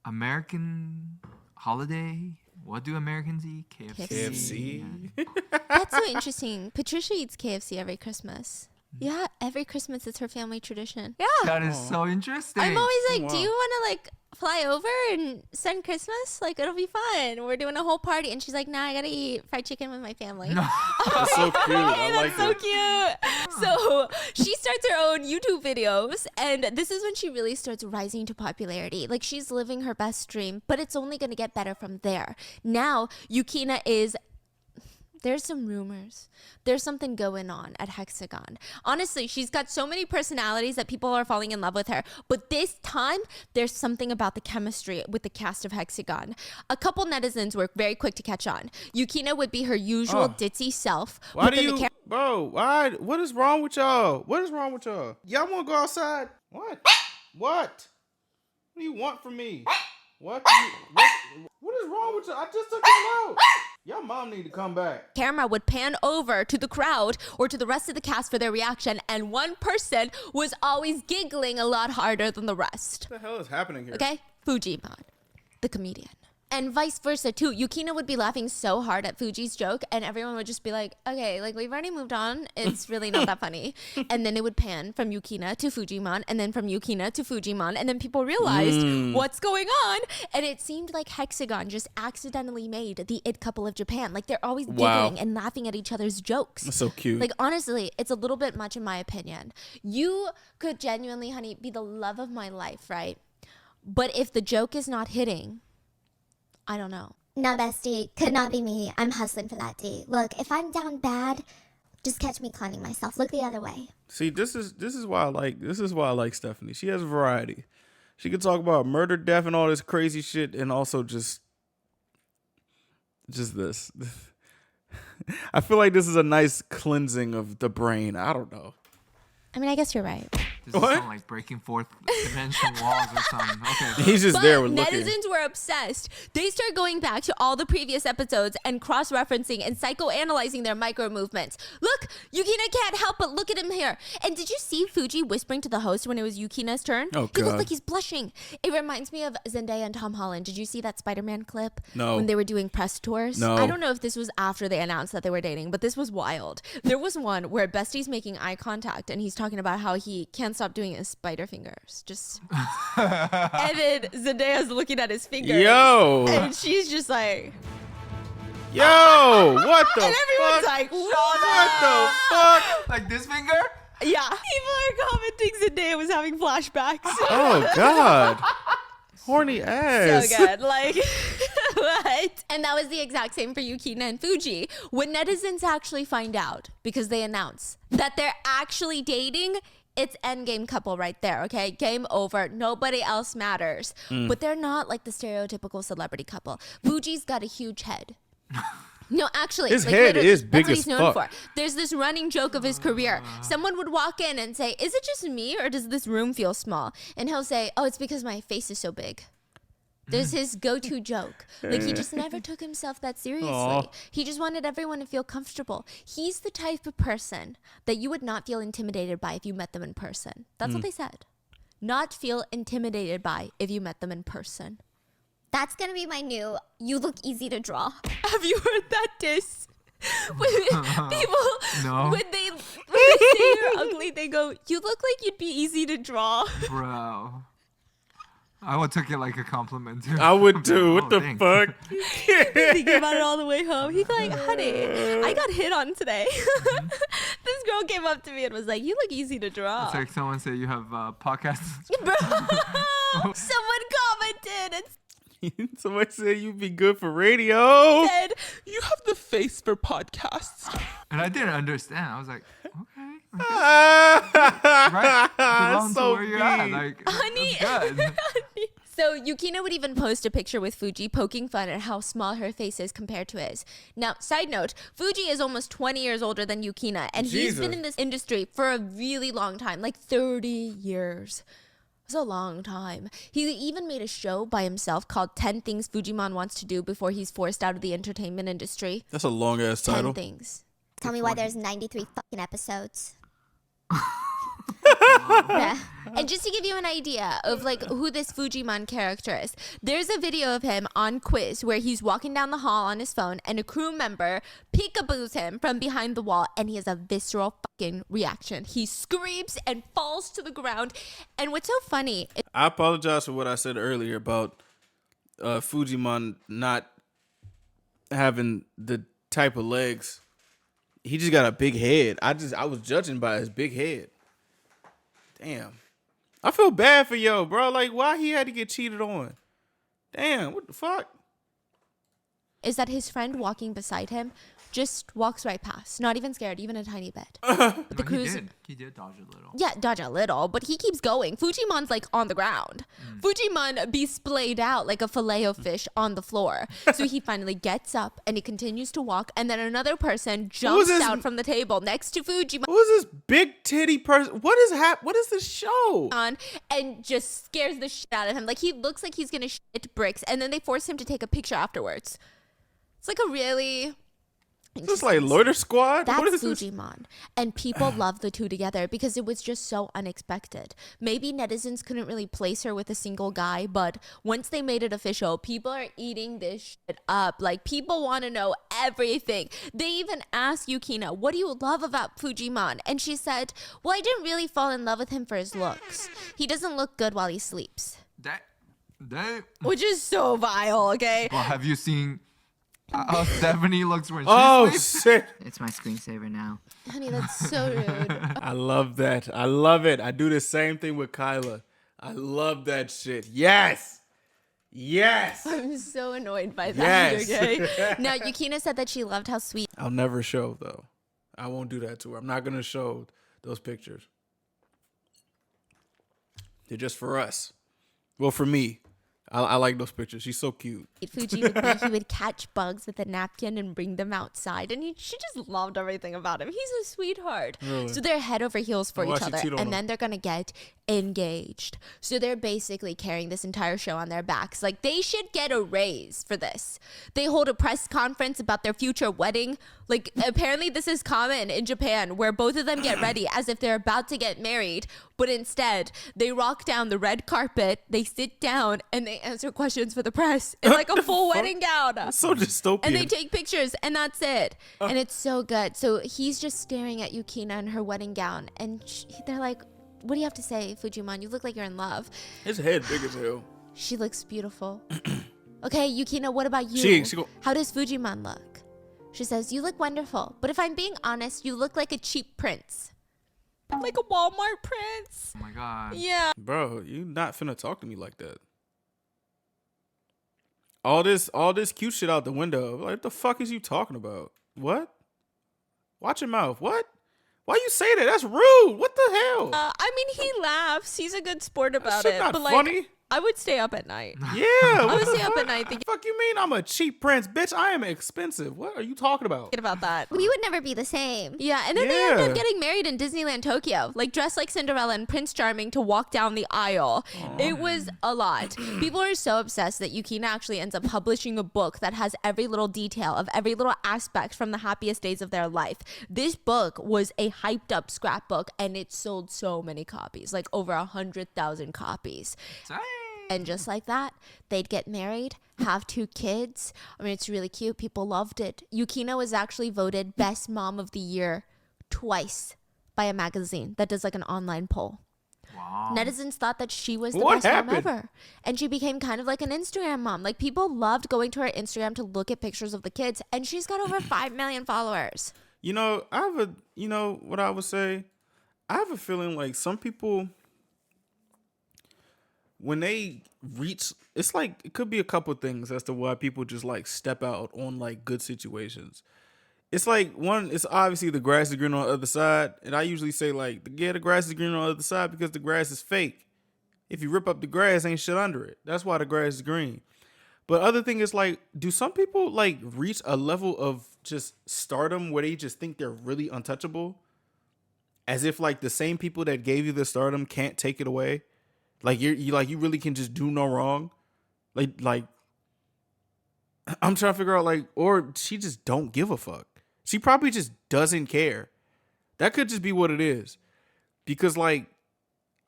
American holiday. What do Americans eat? KFC. That's so interesting. Patricia eats KFC every Christmas. Yeah, every Christmas it's her family tradition. Yeah. That is so interesting. I'm always like, do Wow. you want to like fly over and spend Christmas? Like, it'll be fun. We're doing a whole party. And she's like, nah, I gotta eat fried chicken with my family. That's so cute. I like That's so it. cute. So she starts her own YouTube videos, and this is when she really starts rising to popularity. Like, she's living her best dream, but it's only going to get better from there. Now, Yukina is... There's some rumors. There's something going on at Hexagon. Honestly, she's got so many personalities that people are falling in love with her. But this time, there's something about the chemistry with the cast of Hexagon. A couple netizens were very quick to catch on. Yukina would be her usual ditzy self. Why but do then the you, bro? Why? What is wrong with y'all? What is wrong with y'all? Y'all want to go outside? What? What? What do you want from me? What is wrong with y'all? I just took him out. Y'all mom need to come back. camera would pan over to the crowd or to the rest of the cast for their reaction, and one person was always giggling a lot harder than the rest. What the hell is happening here? Okay? Fujimon, the comedian. And vice versa too. Yukina would be laughing so hard at Fuji's joke, and everyone would just be like, okay, like, we've already moved on. It's really not that funny. And then it would pan from Yukina to Fujimon, and then from Yukina to Fujimon, and then people realized what's going on. And it seemed like Hexagon just accidentally made the it couple of Japan. Like, they're always giggling and laughing at each other's jokes. That's so cute. Like, honestly, it's a little bit much in my opinion. You could genuinely, honey, be the love of my life, right? But if the joke is not hitting, I don't know. No, bestie, could not be me. I'm hustling for that D. Look, if I'm down bad, just catch me cloning myself. Look the other way. See, this is why I like Stephanie. She has variety. She can talk about murder, death, and all this crazy shit, and also just this. I feel like this is a nice cleansing of the brain. I don't know. I mean, I guess you're right. Does it sound like breaking fourth dimension walls or something? Okay. He's just But there with looking. netizens were obsessed. They start going back to all the previous episodes and cross-referencing and psychoanalyzing their micro movements. Look, Yukina can't help but look at him here. And did you see Fuji whispering to the host when it was Yukina's turn? Oh, He looked God. like he's blushing. It reminds me of Zendaya and Tom Holland. Did you see that Spider-Man clip? No. When they were doing press tours? No. I don't know if this was after they announced that they were dating, but this was wild. There was one where Bestie's making eye contact and he's talking about how he can't stop doing his spider fingers. Just and then Zendaya's looking at his fingers. Yo, And she's just like, yo, what the and everyone's fuck? like, What the fuck? Like this finger? yeah. People are commenting Zendaya was having flashbacks. Oh God, horny So ass. good. Like, what? And that was the exact same for Yukina and Fuji. When netizens actually find out, because they announce that they're actually dating, it's endgame couple right there, okay? Game over. Nobody else matters. But they're not like the stereotypical celebrity couple. Fuji's got a huge head. No, actually, His like, head literally, is big that's what as he's known fuck. for. There's this running joke of his career. Someone would walk in and say, "Is it just me, or does this room feel small?" And he'll say, "Oh, it's because my face is so big." There's his go-to joke. Like, he just never took himself that seriously. Aw. He just wanted everyone to feel comfortable. He's the type of person that you would not feel intimidated by if you met them in person. That's what they said. Not feel intimidated by if you met them in person. That's gonna be my new, you look easy to draw. Have you heard that diss? When people, No. when they say you're ugly, they go, "You look like you'd be easy to draw." Bro. I would take it like a compliment too. I would too. What Oh, the thanks. fuck? Thinking about it all the way home. He's like, "Honey, I got hit on today." This girl came up to me and was like, "You look easy to draw." It's like someone say you have podcasts. Bro, someone commented and Somebody said you'd be good for radio. said, You have the face for podcasts. And I didn't understand. I was like, okay. Right? Right? Belong So to where you're at. mean. Like, "Honey." that's good. So Yukina would even post a picture with Fuji poking fun at how small her face is compared to his. Now, side note, Fuji is almost 20 years older than Yukina, and he's been Jesus. in this industry for a really long time, like 30 years. It's a long time. He even made a show by himself called 10 Things Fujimon Wants to Do Before He's Forced Out of the Entertainment Industry. That's a long ass 10 title. things. Tell me why there's 93 fucking episodes. Yeah. And just to give you an idea of like who this Fujimon character is, there's a video of him on Quiz where he's walking down the hall on his phone and a crew member peekaboos him from behind the wall and he has a visceral fucking reaction. He screams and falls to the ground. And what's so funny, I apologize for what I said earlier about Fujimon not having the type of legs. He just got a big head. I was judging by his big head. Damn. I feel bad for yo, bro. Like, why he had to get cheated on? Damn, what the fuck? is that his friend walking beside him just walks right past, not even scared, even a tiny bit. But the But cruise, he did dodge a little. yeah, dodge a little, but he keeps going. Fujimon's like on the ground. Fujimon be splayed out like a fillet of fish on the floor. So he finally gets up and he continues to walk, and then another person jumps this- out from the table next to Fujimon Who is this big titty person? What is this show? and just scares the shit out of him. Like he looks like he's gonna shit bricks, and then they force him to take a picture afterwards. It's like a really Is this like Loiter Squad? That's What is this? Fujimon. And people love the two together because it was just so unexpected. Maybe netizens couldn't really place her with a single guy, but once they made it official, people are eating this shit up. Like, people want to know everything. They even asked Yukina, "What do you love about Fujimon?" And she said, "Well, I didn't really fall in love with him for his looks. He doesn't look good while he sleeps." That. Which is so vile, okay? Well, have you seen how Stephanie looks when she Oh sleeps? shit! It's my screensaver now. Honey, that's so rude. I love that. I love it. I do the same thing with Kyla. I love that shit. Yes. Yes. I'm so annoyed by that. Yes. Okay. Now, Yukina said that she loved how sweet. I'll never show though. I won't do that to her. I'm not gonna show those pictures. They're just for us. Well, for me. I like those pictures. She's so cute. Fuji would be, he would catch bugs with a napkin and bring them outside, and she just loved everything about him. He's a sweetheart. Really? So they're head over heels for Why each she other, cheat on and him? then they're gonna get engaged. So they're basically carrying this entire show on their backs. Like, they should get a raise for this. They hold a press conference about their future wedding. Like, apparently this is common in Japan, where both of them get ready as if they're about to get married, but instead they rock down the red carpet, they sit down, and they answer questions for the press in like a full wedding gown. It's so dystopian. And they take pictures, and that's it. And it's so good. So he's just staring at Yukina in her wedding gown, and they're like, what do you have to say, Fujimon? You look like you're in love. His head big as hell. She looks beautiful. Okay, Yukina, what about you? She go- How does Fujimon look? She says, you look wonderful, but if I'm being honest, you look like a cheap prince. Like a Walmart prince. Oh my god. Yeah. Bro, you not finna talk to me like that. All this cute shit out the window. Like, what the fuck is you talking about? What? Watch your mouth. What? Why you say that? That's rude. What the hell? I mean, he laughs. He's a good sport about shit it. not But like, funny. I would stay up at night. Yeah. I What would the stay up fuck? at night thinking Fuck you mean I'm a cheap prince, bitch? I am expensive. What are you talking about? about that. We would never be the same. Yeah, and then they end Yeah. up getting married in Disneyland Tokyo, like dressed like Cinderella and Prince Charming to walk down the aisle. It was a lot. People are so obsessed that Yukina actually ends up publishing a book that has every little detail of every little aspect from the happiest days of their life. This book was a hyped up scrapbook, and it sold so many copies, like over 100,000 copies. Dang. And just like that, they'd get married, have 2 kids. I mean, it's really cute. People loved it. Yukina was actually voted best mom of the year twice by a magazine that does like an online poll. Wow. Netizens thought that she was the What best mom happened? ever. And she became kind of like an Instagram mom. Like, people loved going to her Instagram to look at pictures of the kids. And she's got over 5 million followers. You know, what I would say? I have a feeling like some people, when they reach, it's like, it could be a couple things as to why people just like step out on like good situations. It's like, one, it's obviously the grass is green on the other side. And I usually say like, yeah, the grass is green on the other side because the grass is fake. If you rip up the grass, ain't shit under it. That's why the grass is green. But other thing is like, do some people like reach a level of just stardom where they just think they're really untouchable? As if like the same people that gave you the stardom can't take it away? Like you really can just do no wrong. Like I'm trying to figure out like, or she just don't give a fuck. She probably just doesn't care. That could just be what it is. Because like,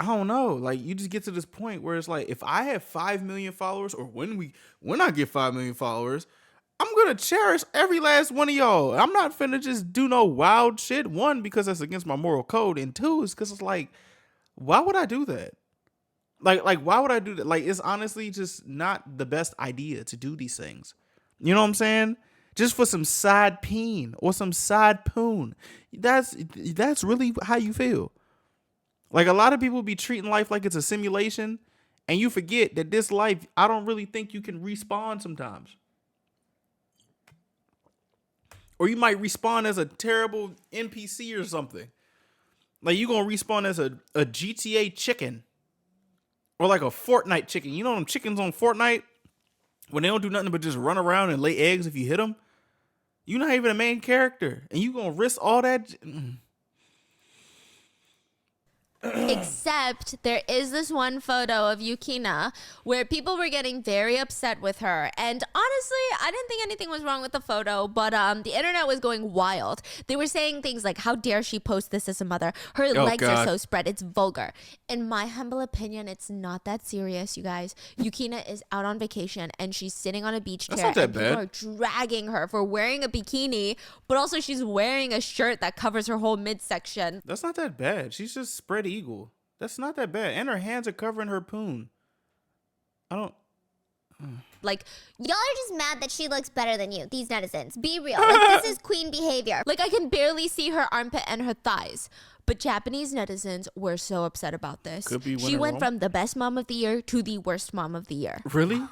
I don't know. Like, you just get to this point where it's like, if I have 5 million followers, or when I get 5 million followers, I'm gonna cherish every last one of y'all. I'm not finna just do no wild shit. 1, because that's against my moral code, and 2 is because it's like, why would I do that? Like, why would I do that? Like, it's honestly just not the best idea to do these things. You know what I'm saying? Just for some side peen or some side poon. That's really how you feel. Like, a lot of people be treating life like it's a simulation, and you forget that this life, I don't really think you can respawn sometimes. Or you might respawn as a terrible NPC or something. Like, you gonna respawn as a GTA chicken. Or like a Fortnite chicken. You know them chickens on Fortnite? When they don't do nothing but just run around and lay eggs if you hit them? You're not even a main character. And you gonna risk all that? Except there is this one photo of Yukina where people were getting very upset with her. And honestly, I didn't think anything was wrong with the photo, but the internet was going wild. They were saying things like, how dare she post this as a mother? Her legs are God. so spread. It's vulgar. In my humble opinion, it's not that serious, you guys. Yukina is out on vacation and she's sitting on a beach That's chair. not that and people bad. are dragging her for wearing a bikini, but also she's wearing a shirt that covers her whole midsection. That's not that bad. She's just spread eagle. That's not that bad. And her hands are covering her poon. I don't... Like, Y'all are just mad that she looks better than you, these netizens. Be real. Like, this is queen behavior. I can barely see her armpit and her thighs. But Japanese netizens were so upset about this. Could be She winning went Rome. from the best mom of the year to the worst mom of the year. Really?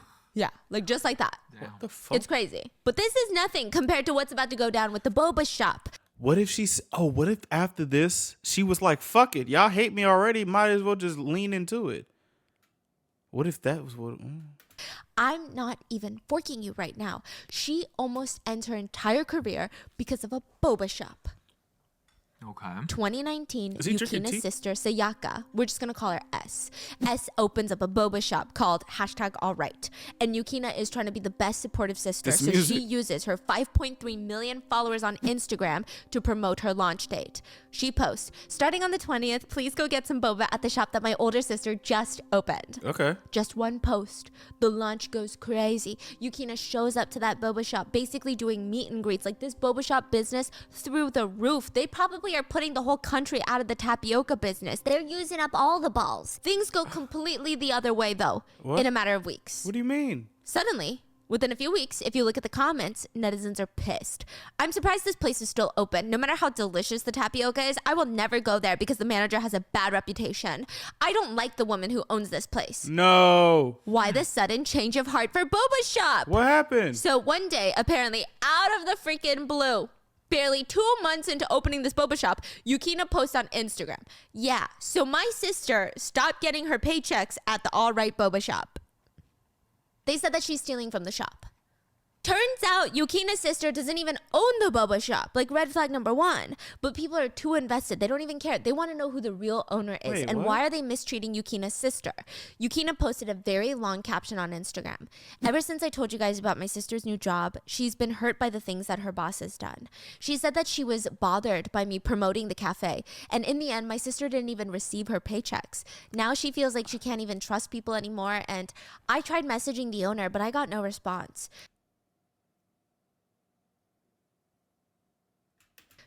Yeah, like just like that. What the fuck? It's crazy. But this is nothing compared to what's about to go down with the boba shop. What if after this, she was like, fuck it. Y'all hate me already. Might as well just lean into it. What if that was what... I'm not even forking you right now. She almost ends her entire career because of a boba shop. Okay. 2019, Is he drinking tea? Yukina's sister, Sayaka, we're just going to call her S. S opens up a boba shop called #alright. And Yukina is trying to be the best supportive sister. This So music. she uses her 5.3 million followers on Instagram to promote her launch date. She posts, starting on the 20th, please go get some boba at the shop that my older sister just opened. Okay. Just one post. The launch goes crazy. Yukina shows up to that boba shop, basically doing meet and greets. Like this boba shop business through the roof. They probably are putting the whole country out of the tapioca business. They're using up all the balls. Things go completely the other way though, What? in a matter of weeks. What do you mean? Suddenly, within a few weeks, if you look at the comments, netizens are pissed. I'm surprised this place is still open. No matter how delicious the tapioca is, I will never go there because the manager has a bad reputation. I don't like the woman who owns this place. No. Why the sudden change of heart for boba shop? What happened? So one day, apparently, out of the freaking blue, barely 2 months into opening this boba shop, Yukina posts on Instagram. Yeah, so my sister stopped getting her paychecks at the All Right Boba shop. They said that she's stealing from the shop. Turns out Yukina's sister doesn't even own the boba shop, like red flag number 1. But people are too invested. They don't even care. They want to know who the real owner is. Wait, and what? why are they mistreating Yukina's sister? Yukina posted a very long caption on Instagram. Ever since I told you guys about my sister's new job, she's been hurt by the things that her boss has done. She said that she was bothered by me promoting the cafe. And in the end, my sister didn't even receive her paychecks. Now she feels like she can't even trust people anymore. And I tried messaging the owner, but I got no response.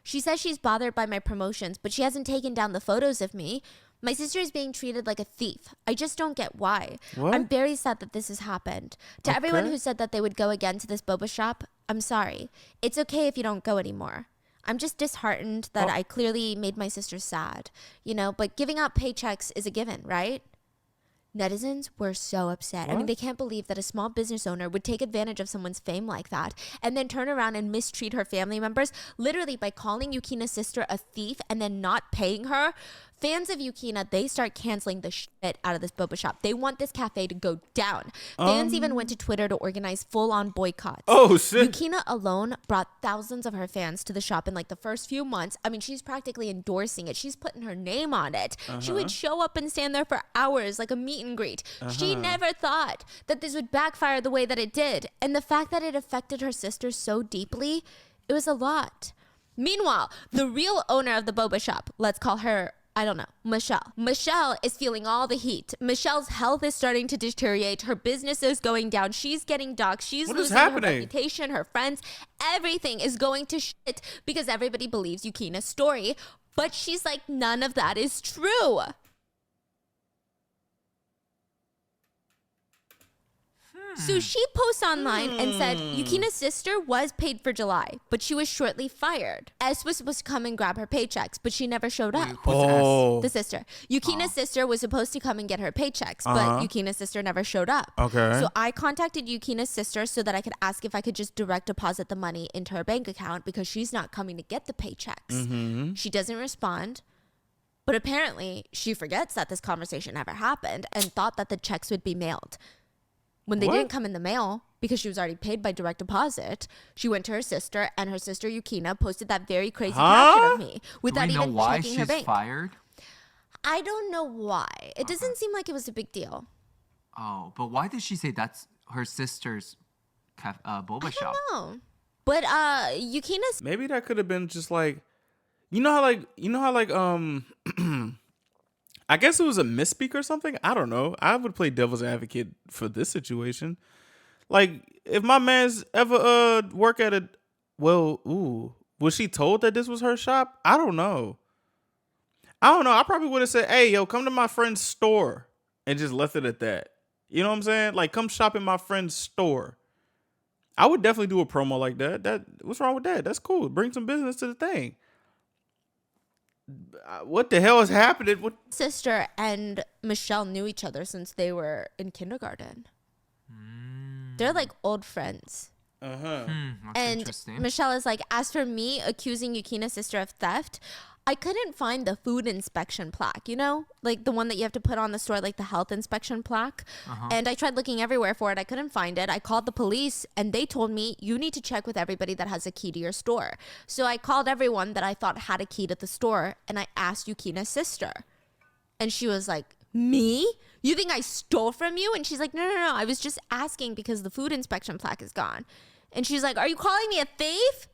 She says she's bothered by my promotions, but she hasn't taken down the photos of me. My sister is being treated like a thief. I just don't get why. What? I'm very sad that this has happened. To everyone Okay. who said that they would go again to this boba shop, I'm sorry. It's okay if you don't go anymore. I'm just disheartened that I clearly made my sister sad, you know, but giving out paychecks is a given, right? Netizens were so upset. I mean, What? they can't believe that a small business owner would take advantage of someone's fame like that and then turn around and mistreat her family members, literally by calling Yukina's sister a thief and then not paying her. Fans of Yukina, they start canceling the shit out of this boba shop. They want this cafe to go down. Fans even went to Twitter to organize full-on boycotts. Oh, shit. Yukina alone brought thousands of her fans to the shop in like the first few months. I mean, she's practically endorsing it. She's putting her name on it. She would show up and stand there for hours like a meet and greet. She never thought that this would backfire the way that it did. And the fact that it affected her sister so deeply, it was a lot. Meanwhile, the real owner of the boba shop, let's call her, I don't know, Michelle. Michelle is feeling all the heat. Michelle's health is starting to deteriorate. Her business is going down. She's getting doxxed. She's What is losing her happening? reputation, her friends. Everything is going to shit because everybody believes Yukina's story. But she's like, none of that is true. So she posts online and said Yukina's sister was paid for July, but she was shortly fired. S was supposed to come and grab her paychecks, but she never showed up. Oh. The sister. Yukina's sister was supposed to come and get her paychecks, but Yukina's sister never showed up. Okay. So I contacted Yukina's sister so that I could ask if I could just direct deposit the money into her bank account because she's not coming to get the paychecks. She doesn't respond. But apparently, she forgets that this conversation ever happened and thought that the checks would be mailed. When they What? didn't come in the mail, because she was already paid by direct deposit, she went to her sister, and her sister Yukina posted that very crazy caption of me Do without we know even why checking her she's bank. fired? I don't know why. It doesn't seem like it was a big deal. Oh, but why did she say that's her sister's boba shop? No. But Yukina's Maybe that could have been just like, I guess it was a misspeak or something. I don't know. I would play devil's advocate for this situation. Like, if my man's ever work at a, was she told that this was her shop? I don't know. I probably would have said, "Hey, yo, come to my friend's store," and just left it at that. You know what I'm saying? Like, come shop in my friend's store. I would definitely do a promo like that. What's wrong with that? That's cool. Bring some business to the thing. What the hell is happening? What? sister and Michelle knew each other since they were in kindergarten. They're like old friends. That's And interesting. Michelle is like, as for me accusing Yukina's sister of theft, I couldn't find the food inspection plaque, you know? Like the one that you have to put on the store, like the health inspection plaque. And I tried looking everywhere for it. I couldn't find it. I called the police and they told me, you need to check with everybody that has a key to your store. So I called everyone that I thought had a key to the store and I asked Yukina's sister. And she was like, me? You think I stole from you? And she's like, no. I was just asking because the food inspection plaque is gone. And she's like, are you calling me a thief?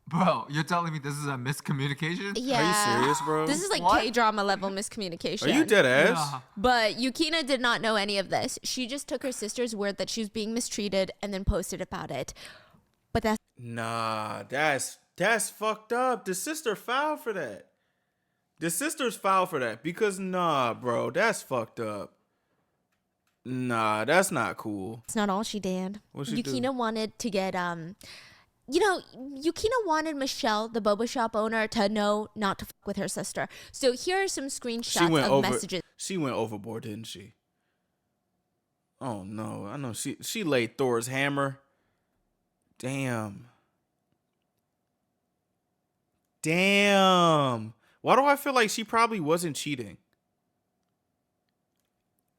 Bro, you're telling me this is a miscommunication? Yeah. Are you serious, bro? This is like What? K-drama level miscommunication. Are you dead ass? Yeah. But Yukina did not know any of this. She just took her sister's word that she was being mistreated and then posted about it. But that's Nah, that's fucked up. The sister filed for that. The sisters filed for that because nah, bro, that's fucked up. Nah, that's not cool. not all she did. What'd she Yukina do? wanted to get Yukina wanted Michelle, the boba shop owner, to know not to fuck with her sister. So here are some screenshots of messages. She went overboard, didn't she? Oh no, I know she laid Thor's hammer. Damn. Why do I feel like she probably wasn't cheating?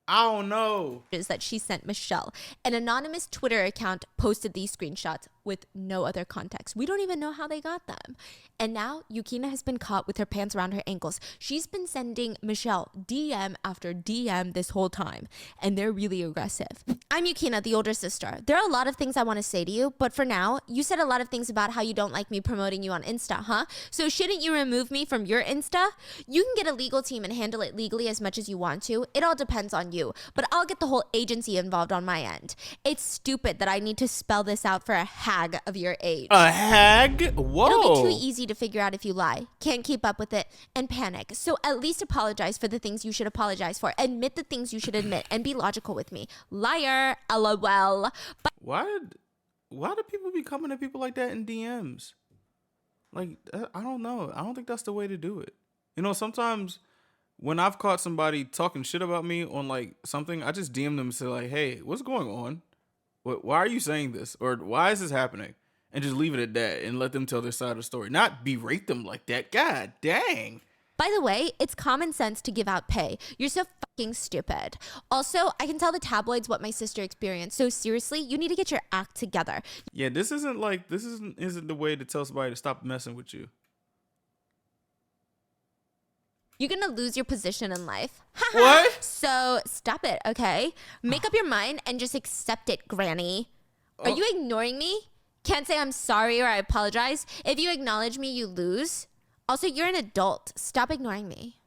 I don't know. That she sent Michelle. An anonymous Twitter account posted these screenshots with no other context. We don't even know how they got them. And now Yukina has been caught with her pants around her ankles. She's been sending Michelle DM after DM this whole time, and they're really aggressive. I'm Yukina, the older sister. There are a lot of things I want to say to you, but for now, you said a lot of things about how you don't like me promoting you on Insta, huh? So shouldn't you remove me from your Insta? You can get a legal team and handle it legally as much as you want to. It all depends on you, but I'll get the whole agency involved on my end. It's stupid that I need to spell this out for a hag of your age. A hag? Whoa. It'll be too easy to figure out if you lie, can't keep up with it, and panic. So at least apologize for the things you should apologize for. Admit the things you should admit and be logical with me. Liar, LOL. But Why do people be coming to people like that in DMs? Like, I don't know. I don't think that's the way to do it. You know, sometimes when I've caught somebody talking shit about me on like something, I just DM them and say like, hey, what's going on? Why are you saying this? Or why is this happening? And just leave it at that and let them tell their side of the story. Not berate them like that. God dang. by the way, it's common sense to give out pay. You're so fucking stupid. Also, I can tell the tabloids what my sister experienced. So seriously, you need to get your act together. Yeah, this isn't the way to tell somebody to stop messing with you. You're gonna lose your position in life. What? So stop it, okay? Make up your mind and just accept it, Granny. Are you ignoring me? Can't say I'm sorry or I apologize. If you acknowledge me, you lose. Also, you're an adult. Stop ignoring me.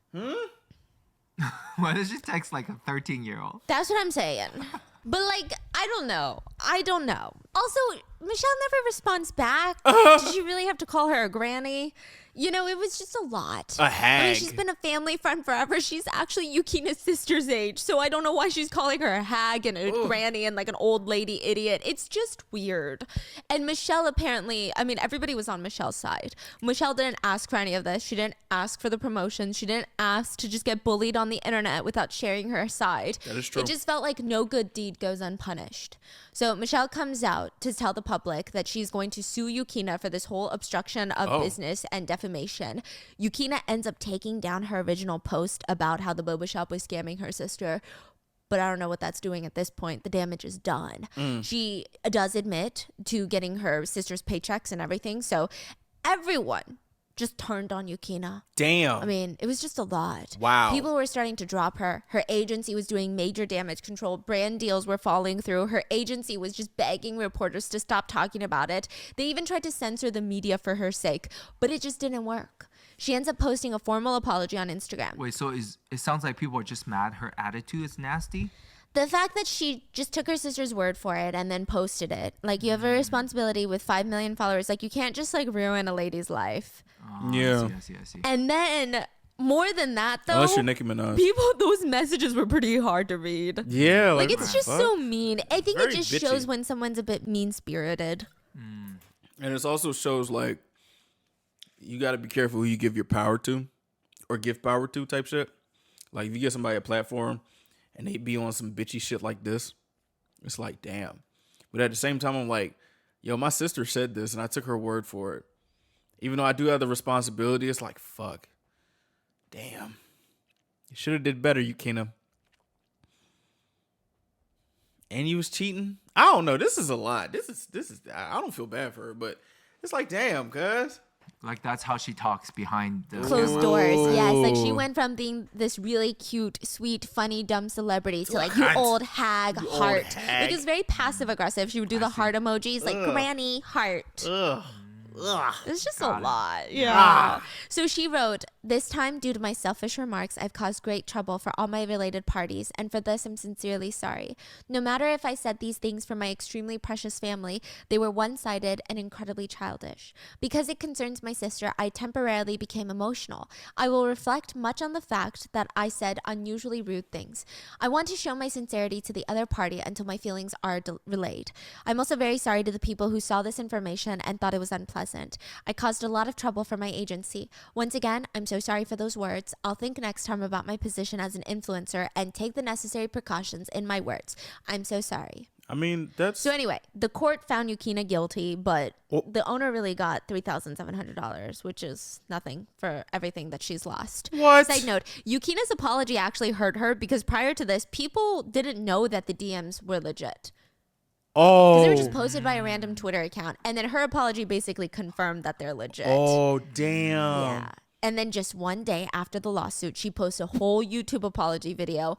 Why does she text like a 13-year-old? That's what I'm saying. But like, I don't know. Also, Michelle never responds back. Did you really have to call her a granny? You know, it was just a lot. A hag. I mean, she's been a family friend forever. She's actually Yukina's sister's age. So I don't know why she's calling her a hag and a granny and like an old lady idiot. It's just weird. And Michelle apparently, I mean, everybody was on Michelle's side. Michelle didn't ask for any of this. She didn't ask for the promotions. She didn't ask to just get bullied on the internet without sharing her side. That is true. It just felt like no good deed goes unpunished. So Michelle comes out to tell the public that she's going to sue Yukina for this whole obstruction of business and defamation. Yukina ends up taking down her original post about how the boba shop was scamming her sister. But I don't know what that's doing at this point. The damage is done. She does admit to getting her sister's paychecks and everything. So everyone just turned on Yukina. Damn. I mean, it was just a lot. Wow. People were starting to drop her. Her agency was doing major damage control. Brand deals were falling through. Her agency was just begging reporters to stop talking about it. They even tried to censor the media for her sake, but it just didn't work. She ends up posting a formal apology on Instagram. Wait, so it sounds like people are just mad her attitude is nasty? The fact that she just took her sister's word for it and then posted it. Like, you have a responsibility with 5 million followers. Like, you can't just, like, ruin a lady's life. Oh, Yeah. I see. And then, more than that, though, Unless you're Nicki Minaj. those messages were pretty hard to read. Yeah. Like, what it's the just fuck? so mean. I think Very it just bitchy. shows when someone's a bit mean-spirited. And it also shows like you got to be careful who you give your power to or give power to type shit. Like if you give somebody a platform and they be on some bitchy shit like this, it's like, damn. But at the same time, I'm like, yo, my sister said this and I took her word for it. Even though I do have the responsibility, it's like, fuck. Damn. You should have did better, Yukina. And you was cheating? I don't know. This is a lot. This is I don't feel bad for her, but it's like, damn, cuz. Like that's how she talks behind the Closed camera. doors. Yes, like she Ooh. went from being this really cute, sweet, funny, dumb celebrity to like, What? you old hag, You old heart. hag. Like, it was very passive aggressive. She would do the heart emojis, like Ugh. granny, heart. Ugh. Ugh. It's just Got a it. lot. Yeah. Ah. So she wrote, this time, due to my selfish remarks, I've caused great trouble for all my related parties, and for this I'm sincerely sorry. No matter if I said these things for my extremely precious family, they were one-sided and incredibly childish. Because it concerns my sister, I temporarily became emotional. I will reflect much on the fact that I said unusually rude things. I want to show my sincerity to the other party until my feelings are relayed. I'm also very sorry to the people who saw this information and thought it was unpleasant. I caused a lot of trouble for my agency. Once again, I'm so sorry for those words. I'll think next time about my position as an influencer and take the necessary precautions in my words. I'm so sorry. I mean, that's So anyway, the court found Yukina guilty, but Oh. the owner really got $3,700, which is nothing for everything that she's lost. What? Side note, Yukina's apology actually hurt her because prior to this, people didn't know that the DMs were legit. Oh. Because they were just posted by a random Twitter account. And then her apology basically confirmed that they're legit. Oh, damn. Yeah. And then just one day after the lawsuit, she posts a whole YouTube apology video.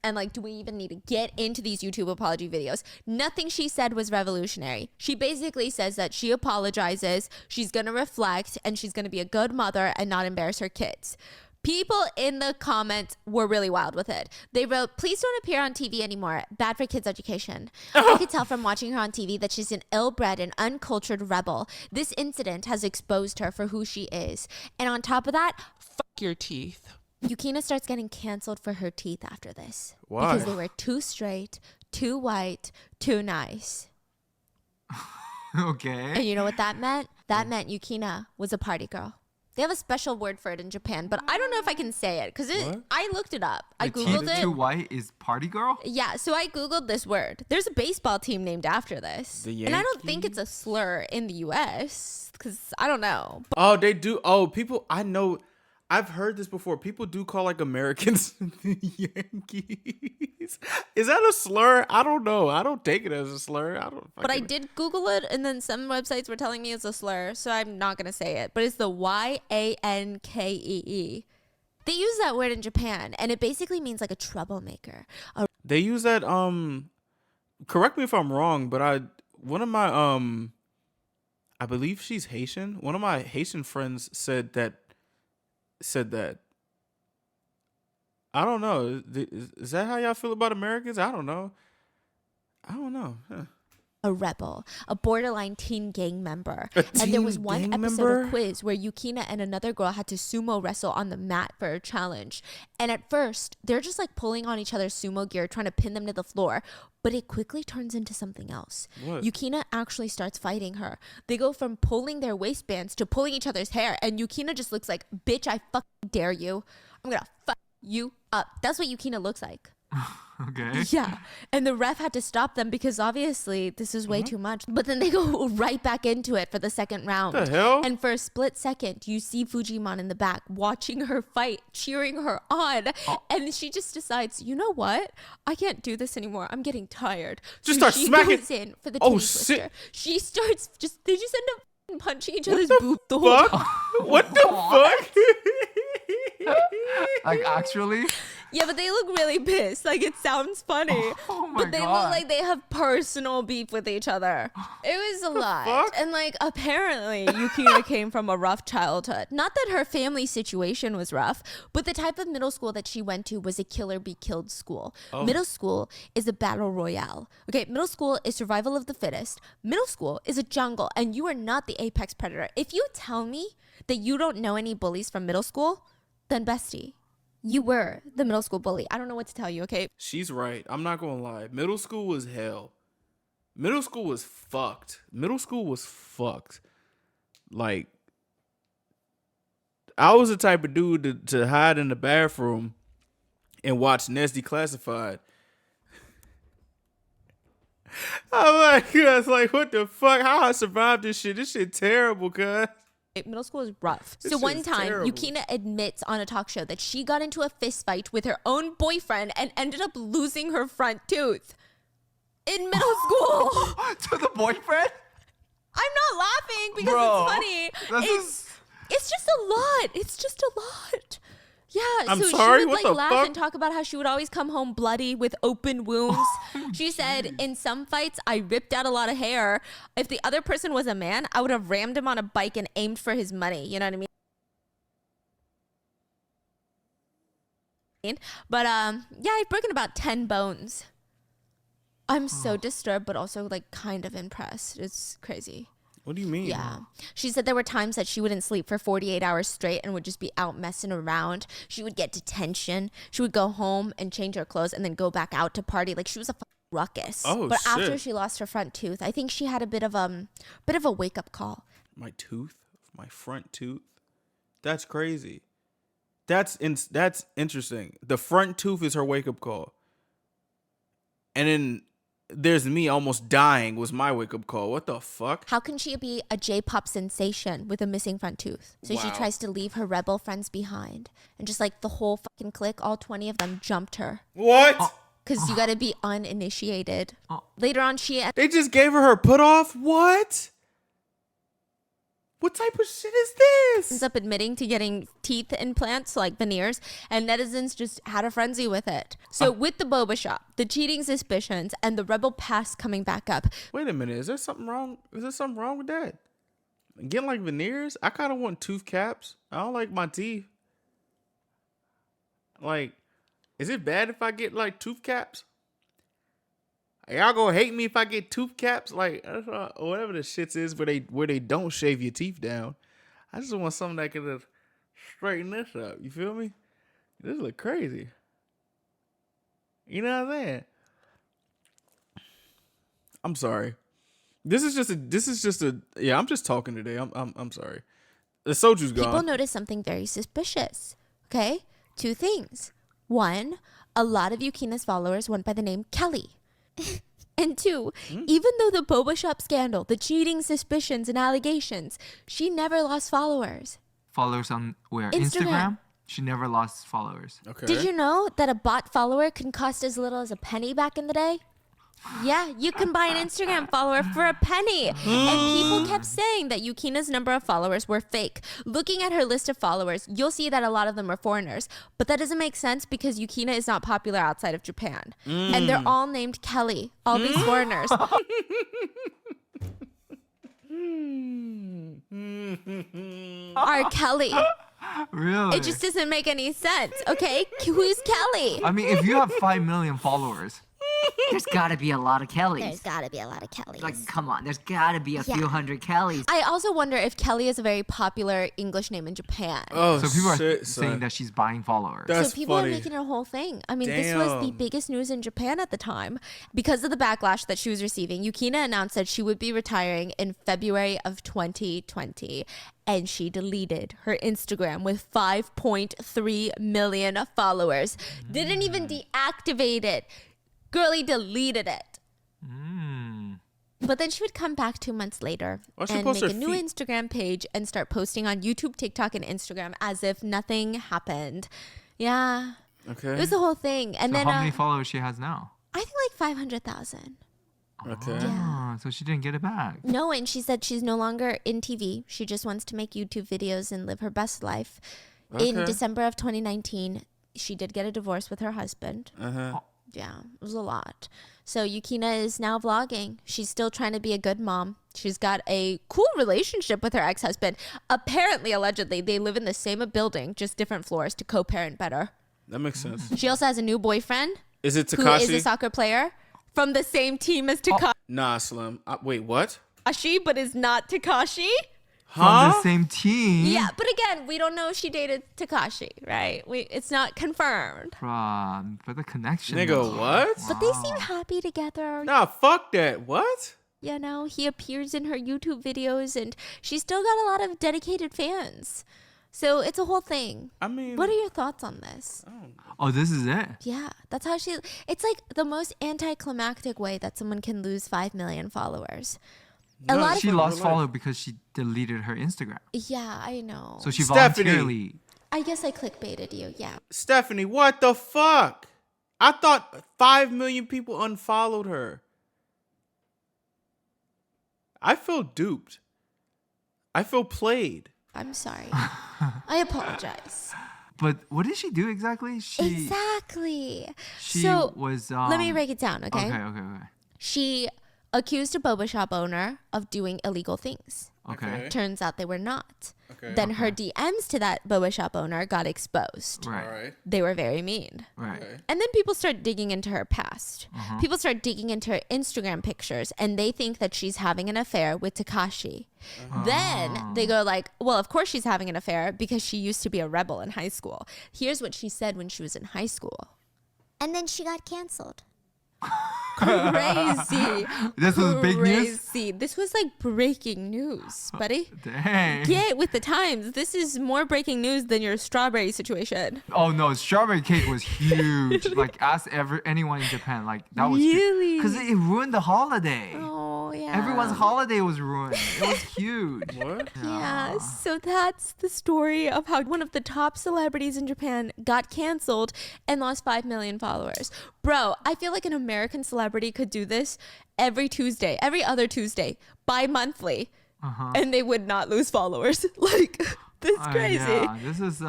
And like, do we even need to get into these YouTube apology videos? Nothing she said was revolutionary. She basically says that she apologizes, she's going to reflect, and she's going to be a good mother and not embarrass her kids. People in the comments were really wild with it. They wrote, please don't appear on TV anymore. Bad for kids' education. I could tell from watching her on TV that she's an ill-bred and uncultured rebel. This incident has exposed her for who she is. And on top of that, Fuck your teeth. Yukina starts getting canceled for her teeth after this. Why? Because they were too straight, too white, too nice. Okay. And you know what that meant? That meant Yukina was a party girl. They have a special word for it in Japan, but I don't know if I can say it because What? I looked it up. I The Googled teeth too it. white is party girl? Yeah, so I Googled this word. There's a baseball team named after this. The And I don't think it's a slur in the US because I don't know. Oh, they do. Oh, people, I know. I've heard this before. People do call like Americans the Yankees. Is that a slur? I don't know. I don't take it as a slur. I don't. But I fucking- did Google it, and then some websites were telling me it's a slur, so I'm not going to say it. But it's the Yankee. They use that word in Japan, and it basically means like a troublemaker. They use that. Correct me if I'm wrong, but one of my I believe she's Haitian. One of my Haitian friends said that. I don't know. Is that how y'all feel about Americans? I don't know. Huh. A rebel, a borderline teen gang member. A And there teen was one gang episode member? of Quiz where Yukina and another girl had to sumo wrestle on the mat for a challenge. And at first, they're just like pulling on each other's sumo gear, trying to pin them to the floor. But it quickly turns into something else. What? Yukina actually starts fighting her. They go from pulling their waistbands to pulling each other's hair. And Yukina just looks like, bitch, I fucking dare you. I'm gonna fuck you up. That's what Yukina looks like. Okay. Yeah. And the ref had to stop them because obviously this is way too much. But then they go right back into it for the second round. The hell? And for a split second, you see Fujimon in the back watching her fight, cheering her on. And she just decides, you know what? I can't do this anymore. I'm getting tired. Just So start she smacking- goes in for the Oh, titty shit. twister. She starts they just end up punching each What other's the boob the whole fuck? What the fuck? Like actually? Yeah, but they look really pissed. Like, it sounds funny. Oh my but they God. look like they have personal beef with each other. It was a lot. fuck? And, like, apparently, Yukina came from a rough childhood. Not that her family situation was rough, but the type of middle school that she went to was a kill or be killed school. Middle school is a battle royale. Okay, middle school is survival of the fittest. Middle school is a jungle, and you are not the apex predator. If you tell me that you don't know any bullies from middle school, then bestie, you were the middle school bully. I don't know what to tell you, okay? She's right. I'm not gonna lie. Middle school was hell. Middle school was fucked. Like, I was the type of dude to hide in the bathroom and watch Nesty Classified. I'm like, what the fuck? How I survived this shit? This shit terrible, cuz. Middle school is rough. This So shit one is time, terrible. Yukina admits on a talk show that she got into a fist fight with her own boyfriend and ended up losing her front tooth in middle school. To the boyfriend? I'm not laughing because Bro, it's funny. this It's just a lot. It's just a lot. Yeah, I'm so sorry, she would what like the laugh fuck? and talk about how she would always come home bloody with open wounds. She said, in some fights, I ripped out a lot of hair. If the other person was a man, I would have rammed him on a bike and aimed for his money. You know what I mean? But yeah, I've broken about 10 bones. I'm so disturbed, but also like kind of impressed. It's crazy. What do you mean? Yeah. She said there were times that she wouldn't sleep for 48 hours straight and would just be out messing around. She would get detention. She would go home and change her clothes and then go back out to party. Like she was a ruckus. Oh, but shit. after she lost her front tooth, I think she had a bit of a wake up call. My tooth, my front tooth. That's crazy. That's interesting. The front tooth is her wake up call. And then there's me almost dying was my wake up call. What the fuck? How can she be a J-pop sensation with a missing front tooth? So she Wow. tries to leave her rebel friends behind. And just like the whole fucking clique, all 20 of them jumped her. What? Because you got to be uninitiated. Oh. Later on, she They just gave her put off? What? What type of shit is ends this? up admitting to getting teeth implants, like veneers, and netizens just had a frenzy with it. So with the boba shop, the cheating suspicions, and the rebel past coming back up, Wait a minute. Is there something wrong? Is there something wrong with that? Getting like veneers? I kind of want tooth caps. I don't like my teeth. Like, is it bad if I get like tooth caps? Y'all gonna hate me if I get tooth caps? Like, or whatever the shits is where they don't shave your teeth down. I just want something that could straighten this up. You feel me? This look crazy. You know what I'm saying? I'm sorry. This is just a yeah, I'm just talking today. I'm sorry. The soju's gone. people noticed something very suspicious. Okay? 2 things. 1, a lot of Yukina's followers went by the name Kelly. And 2, even though the boba shop scandal, the cheating suspicions and allegations, she never lost followers. Followers on where? Instagram. Instagram? She never lost followers. Okay. Did you know that a bot follower can cost as little as a penny back in the day? Yeah, you can buy an Instagram follower for a penny. And people kept saying that Yukina's number of followers were fake. Looking at her list of followers, you'll see that a lot of them are foreigners. But that doesn't make sense because Yukina is not popular outside of Japan. And they're all named Kelly, all these foreigners. Are Kelly. Really? It just doesn't make any sense. Okay, who's Kelly? I mean, if you have 5 million followers, there's gotta be a lot of Kellys. There's gotta be a lot of Kellys. Like, come on, there's gotta be a Yeah. few hundred Kellys. I also wonder if Kelly is a very popular English name in Japan. Oh, So people are shit, saying son. that she's buying followers. That's So people funny. are making it a whole thing. I mean, this was the Damn. biggest news in Japan at the time. Because of the backlash that she was receiving, Yukina announced that she would be retiring in February of 2020. And she deleted her Instagram with 5.3 million followers. Didn't even deactivate it. Girlie deleted it. But then she would come back 2 months later Why she and post make her a new feet? Instagram page and start posting on YouTube, TikTok, and Instagram as if nothing happened. Yeah. Okay. It was the whole thing. And So then how many followers she has now? I think like 500,000. Okay. Oh, so she didn't get it back. No, and she said she's no longer in TV. She just wants to make YouTube videos and live her best life. In Okay. December of 2019, she did get a divorce with her husband. Uh-huh. Yeah, it was a lot. So Yukina is now vlogging. She's still trying to be a good mom. She's got a cool relationship with her ex-husband. Apparently, allegedly, they live in the same building, just different floors to co-parent better. That makes sense. She also has a new boyfriend Is it who is a Takashi? soccer player from the same team as Takashi, Nah, Slim. Wait, what? but is not Takashi. From Huh? the same team? Yeah, but again, we don't know if she dated Takashi, right? It's not confirmed. Bruh, but the connection. Nigga, was- what? But they seem happy together. Nah, fuck that. What? You know, he appears in her YouTube videos and she's still got a lot of dedicated fans. So it's a whole thing. I mean, What are your thoughts on this? Oh, this is it. Yeah, that's how she. It's like the most anticlimactic way that someone can lose 5 million followers. A lot of She lost follow because she deleted her Instagram. Yeah, I know. So she Stephanie. voluntarily. I guess I clickbaited you. Yeah. Stephanie, what the fuck? I thought 5 million people unfollowed her. I feel duped. I feel played. I'm sorry. I apologize. But what did she do exactly? Exactly. She So was. let me break it down, okay? Okay. She accused a boba shop owner of doing illegal things. Okay. Turns out they were not. Okay. Then her DMs to that boba shop owner got exposed. Right. All right. They were very mean. Right. Okay. And then people start digging into her past. People start digging into her Instagram pictures, and they think that she's having an affair with Takashi. Then they go like, well, of course she's having an affair because she used to be a rebel in high school. Here's what she said when she was in high school. And then she got canceled. Crazy. This was big news? Crazy. This was like breaking news, buddy. Dang. Get with the times. This is more breaking news than your strawberry situation. Oh no, strawberry cake was huge. Like ask anyone in Japan, like that was Really? because it ruined the holiday. Oh, yeah. Everyone's holiday was ruined. It was huge. What? Yeah, so that's the story of how one of the top celebrities in Japan got canceled and lost 5 million followers. Bro, I feel like an American celebrity could do this every Tuesday, every other Tuesday, bi-monthly, and they would not lose followers. Like, this is crazy. Yeah, this is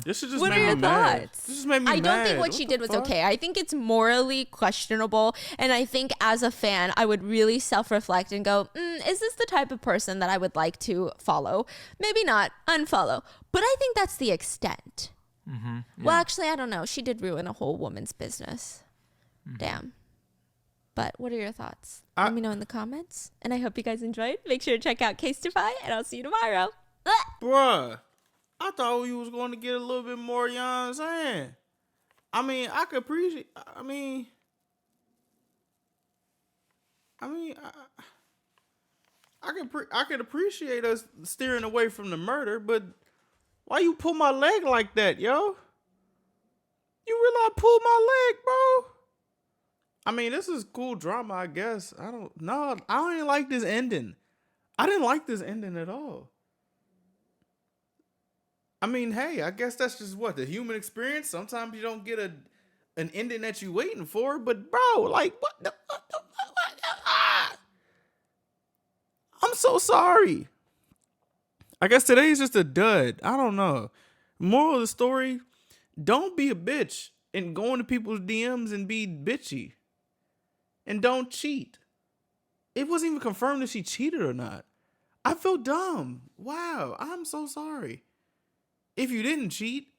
This should just What make are me your mad. thoughts? This just made me I mad. don't think what she did was the fuck? okay. I think it's morally questionable. And I think as a fan, I would really self-reflect and go, is this the type of person that I would like to follow? Maybe not, unfollow. But I think that's the extent. Well, actually, I don't know. She did ruin a whole woman's business. Damn. But what are your thoughts? Let me know in the comments. And I hope you guys enjoyed. Make sure to check out Casetify, and I'll see you tomorrow. Bruh, I thought you was going to get a little bit more, you know what I'm saying? I mean, I could appreciate, I could appreciate us steering away from the murder, but why you pull my leg like that, yo? You realize I pulled my leg, bro? I mean, this is cool drama, I guess. I don't even like this ending. I didn't like this ending at all. I mean, hey, I guess that's just the human experience. Sometimes you don't get an ending that you waiting for, but bro, like, what the I'm so sorry. I guess today's just a dud. I don't know. Moral of the story, don't be a bitch and go into people's DMs and be bitchy. And don't cheat. It wasn't even confirmed if she cheated or not. I feel dumb. Wow, I'm so sorry. If you didn't cheat,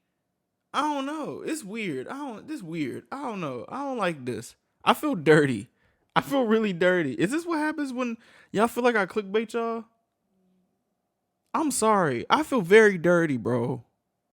I don't know. It's weird. This weird. I don't know. I don't like this. I feel dirty. I feel really dirty. Is this what happens when y'all feel like I clickbait y'all? I'm sorry. I feel very dirty, bro.